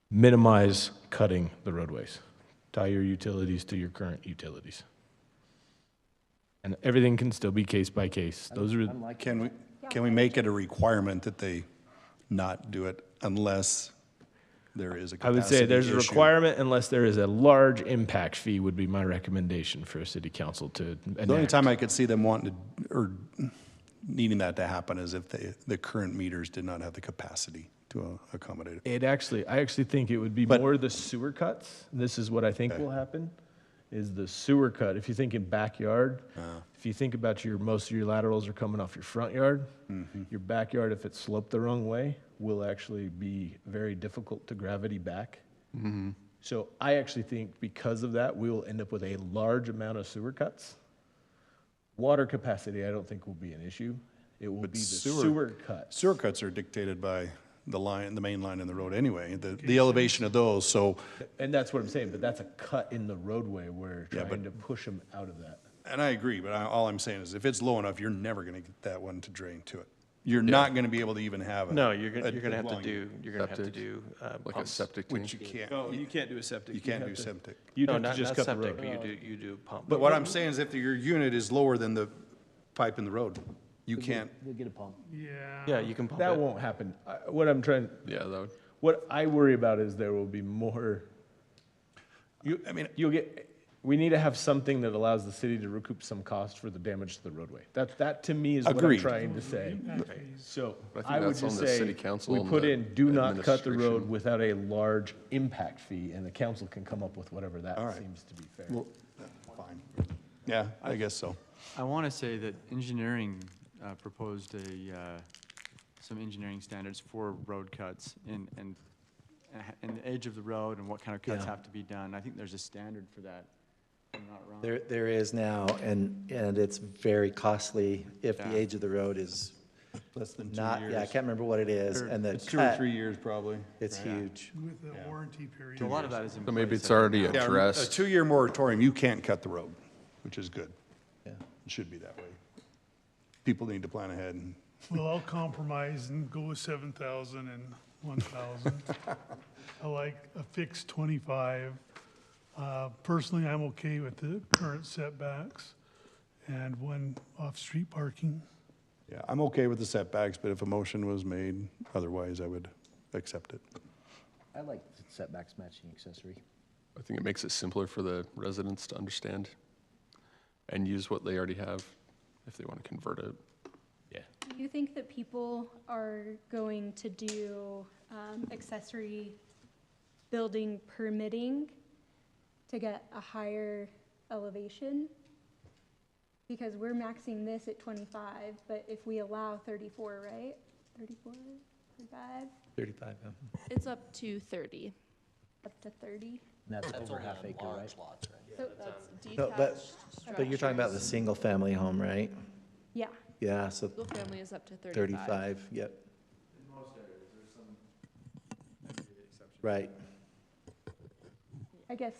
minimize cutting the roadways. Tie your utilities to your current utilities. And everything can still be case by case. Those are, Can we make it a requirement that they not do it unless there is a I capacity would say there's a issue? requirement unless there is a large impact fee would be my recommendation for a city council to enact. The only time I could see them wanting to, or needing that to happen is if the current meters did not have the capacity to accommodate it. I actually think it would be But- more the sewer cuts. This is what I think will happen, is the sewer cut. If you think in backyard, if you think about most of your laterals are coming off your front yard, your backyard, if it's sloped the wrong way, will actually be very difficult to gravity back. So I actually think because of that, we will end up with a large amount of sewer cuts. Water capacity, I don't think will be an issue. It will be the sewer cuts. Sewer cuts are dictated by the main line in the road anyway, the elevation of those, so. And that's what I'm saying, but that's a cut in the roadway. We're Yeah, trying but- to push them out of that. And I agree, but all I'm saying is if it's low enough, you're never gonna get that one to drain to it. You're not gonna be able to even have a. No, you're gonna a have to long- do, you're gonna have to Septic, do Like a pumps. septic tank. Which you can't, No, you can't do a septic. you can't do septic. You'd No, have to not just cut the septic, road. but you do pump. But what I'm saying is if your unit is lower than the pipe in the road, you can't. We'll get a pump. Yeah, you can pump That it. won't happen. What I'm trying, Yeah, that would, what I worry about is there will be more, we need to have something that allows the city to recoup some cost for the damage to the roadway. That to me is what I'm Agreed. trying to say. So But I think I would that's just on the say, city council we and put the in, do not cut the road administration. without a large impact fee, and the council can come up with whatever that All right. seems to be fair. Fine. Yeah, I guess so. I want to say that engineering proposed some engineering standards for road cuts and the edge of the road and what kind of cuts Yeah. have to be done. I think there's a standard for that. If I'm not wrong. There is now, and it's very costly if the Yeah. age of the road is Less than 2 not, years. yeah, I can't remember what it is, and the It's 2 or cut, 3 years probably. it's Yeah. huge. With the warranty period. So a lot of that is in so maybe place, it's I think, already now. Yeah, a addressed. 2-year moratorium, you can't cut the road, which is good. Yeah. It should be that way. People need to plan ahead and. Well, I'll compromise and go with 7,000 and 1,000. I like a fixed 25. Personally, I'm okay with the current setbacks and one off-street parking. Yeah, I'm okay with the setbacks, but if a motion was made, otherwise I would accept it. I like setbacks matching accessory. I think it makes it simpler for the residents to understand and use what they already have if they want to convert it. Do you think that people are going to do accessory building permitting to get a higher elevation? Because we're maxing this at 25, but if we allow 34, right? 34, 35, 35, yeah. It's up to 30. up to 30? And that's That's over only half on acre, large right? lots, right? So that's No, detached But you're talking about the structures. single-family home, right? Yeah. Yeah, so Single family is up to 35. 35, yep. Right. I guess,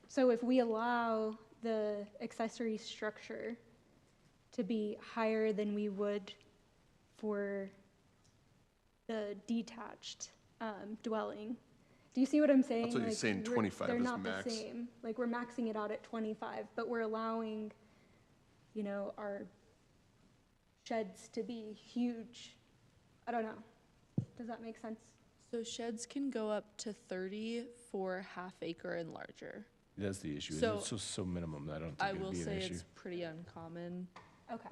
so if we allow the accessory structure to be higher than we would for the detached dwelling, do you see what I'm saying? That's what he's Like, saying, 25 they're is not max. the same. Like, we're maxing it out at 25, but we're allowing, you know, our sheds to be huge. I don't know. Does that make sense? So sheds can go up to 30 for half acre and larger. That's the issue. So- It's so minimum that I don't I think will it'd be an say issue. it's pretty uncommon Okay.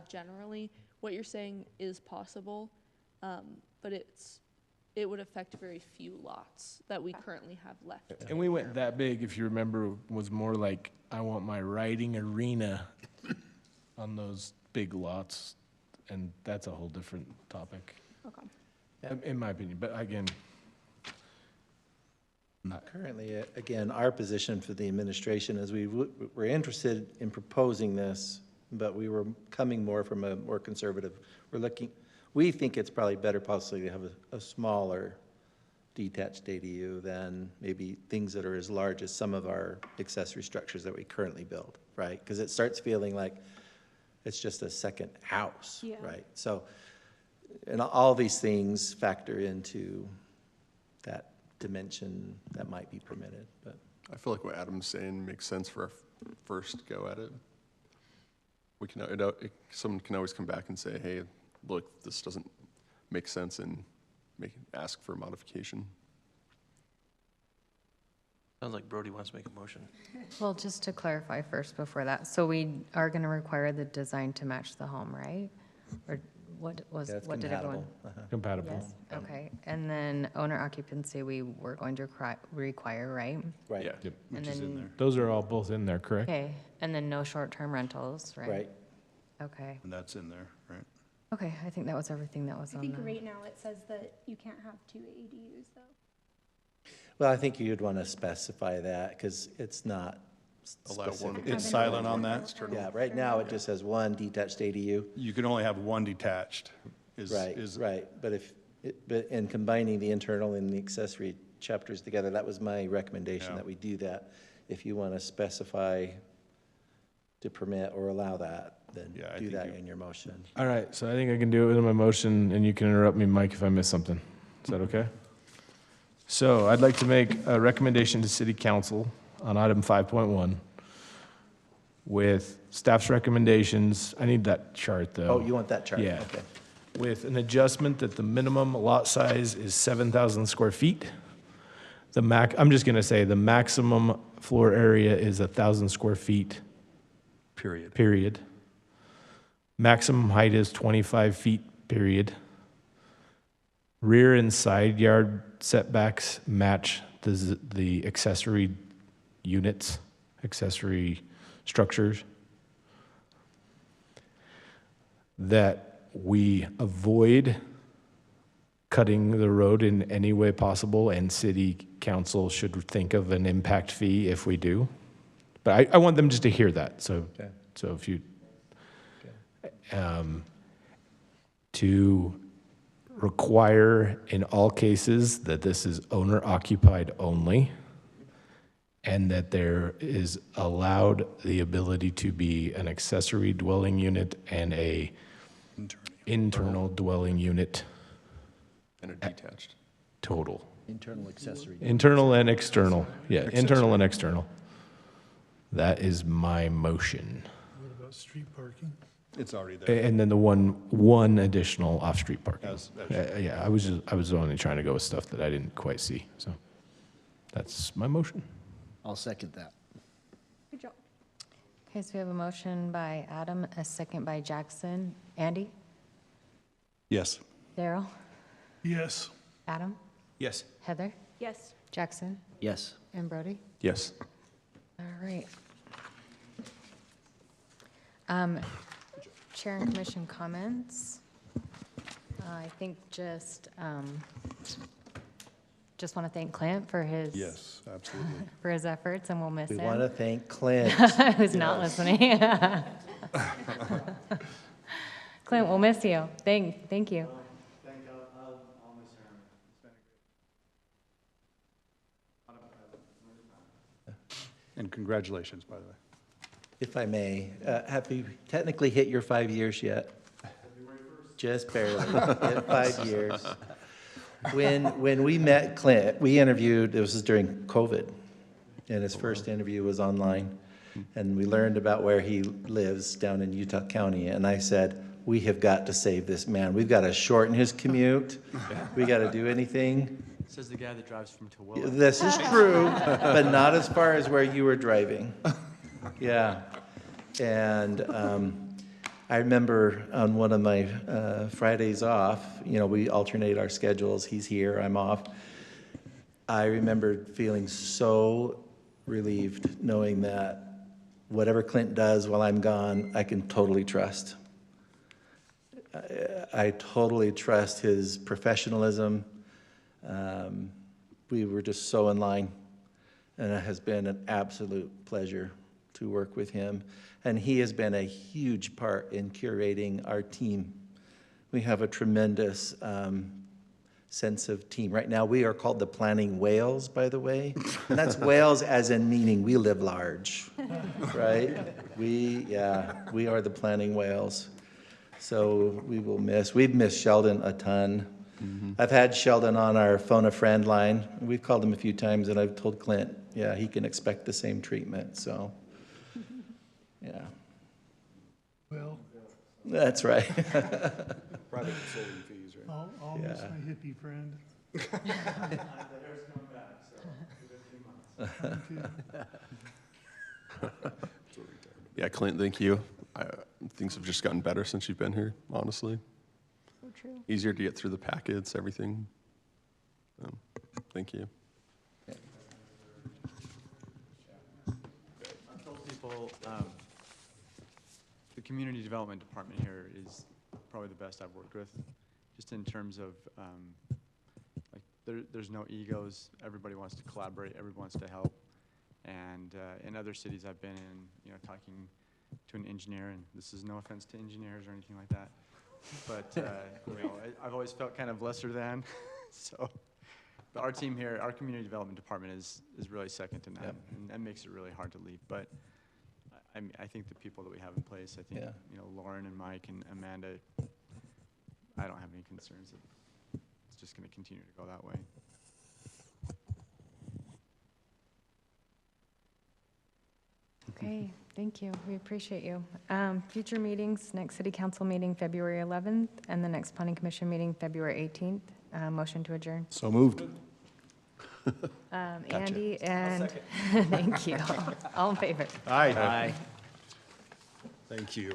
generally. What you're saying is possible, but it would affect very few lots that we currently have left. And we went that big, if you remember, was more like, I want my riding arena on those big lots, and that's a whole different topic, Okay. in my opinion. But again, Currently, again, our position for the administration is we're interested in proposing this, but we were coming more from a more conservative, we think it's probably better possibly to have a smaller detached ADU than maybe things that are as large as some of our accessory structures that we currently build, right? Because it starts feeling like It's just a second house, Yeah. right? So, and all these things factor into that dimension that might be permitted, but. I feel like what Adam's saying makes sense for our first go at it. We can, someone can always come back and say, hey, look, this doesn't make sense, and ask for a modification. Sounds like Brody wants to make a motion. Well, just to clarify first before that, so we are going to require the design to match the home, right? Or what Yeah, it's what did everyone? compatible. Compatible. Yes, okay. And then owner occupancy, we were going to require, right? Right. Yeah. Yep. And Which is in then- there. Those are all both in there, correct? Okay, and then no short-term rentals, right? Right. Okay, And that's in there, right? okay, I think that was everything that was I on think the. right now it says that you can't have 2 ADUs though. Well, I think you'd want to specify that because it's not Allow one. specific. It's silent on that? Yeah, right now it just says one detached ADU. You can only have one detached, Right, right. But but in combining the internal and the accessory chapters together, that was my recommendation, Yeah. that we do that. If you want to specify to permit or allow that, then Yeah, I do think that you- in your motion. All right, so I think I can do it in my motion, and you can interrupt me, Mike, if I miss something. Is that okay? So I'd like to make a recommendation to City Council on item 5.1 with staff's recommendations. I need that chart, though. Oh, you want that chart? Yeah. Okay. With an adjustment that the minimum lot size is 7,000 square feet. I'm just gonna say the maximum floor area is 1,000 square feet, period. period. Maximum height is 25 feet, period. Rear and side yard setbacks match the accessory units, accessory structures. That we avoid cutting the road in any way possible, and city council should think of an impact fee if we do. But I want them just to hear that, so, Okay. so if you, to require in all cases that this is owner occupied only, and that there is allowed the ability to be an accessory dwelling unit and a internal dwelling unit And a detached. total. Internal accessory. Internal and external, yeah, internal and external. That is my motion. What about street parking? It's already there. And then the one additional off-street parking. As- Yeah, I was only trying to go with stuff that I didn't quite see, so that's my motion. I'll second that. Good job. Okay, so we have a motion by Adam, a second by Jackson. Andy? Yes. Daryl? Yes. Adam? Yes. Heather? Yes. Jackson? Yes. And Brody? Yes. All right. Chair and commission comments. I think just want to thank Clint for his. Yes, absolutely. For his efforts, and we'll miss We him. want to thank Clint. Who's not listening. Clint, we'll miss you. Thank you. I'll miss him. It's been a great. And congratulations, by the way. If I may, have you technically hit your 5 years yet? Just barely, hit 5 years. When we met Clint, we interviewed, this was during COVID, and his first interview was online. And we learned about where he lives down in Utah County, and I said, we have got to save this man. We've got to shorten his commute. We got to do anything. Says the guy that drives from Tooele. This is true, but not as far as where you were driving. Yeah. And I remember on one of my Fridays off, we alternate our schedules. He's here, I'm off. I remember feeling so relieved knowing that whatever Clint does while I'm gone, I can totally trust. I totally trust his professionalism. We were just so in line, and it has been an absolute pleasure to work with him. And he has been a huge part in curating our team. We have a tremendous sense of team. Right now, we are called the planning whales, by the way. And that's whales as in meaning we live large, right? We are the planning whales. So we've missed Sheldon a ton. I've had Sheldon on our phone a friend line. We've called him a few times and I've told Clint, yeah, he can expect the same treatment, so, yeah. Well, That's right. Private consulting fees, right? I'll miss Yeah. my hippie friend. Yeah, Clint, thank you. Things have just gotten better since you've been here, honestly. So true. Easier to get through the packets, everything. Thank you. I've told people, the community development department here is probably the best I've worked with, just in terms of, like, there's no egos. Everybody wants to collaborate, everybody wants to help. And in other cities I've been in, you know, talking to an engineer, and this is no offense to engineers or anything like that, but you know, I've always felt kind of lesser than. So but our team here, our community development department is really second to none, Yep. and that makes it really hard to leave. But I think the people that we have in place, I think, Yeah. you know, Lauren and Mike and Amanda, I don't have any concerns that it's just going to continue to go that way. Okay, thank you. We appreciate you. Future meetings, next city council meeting, February 11th, and the next planning commission meeting, February 18th. Motion to adjourn. So moved. Andy and, thank you. All in favor? Aye. Thank you.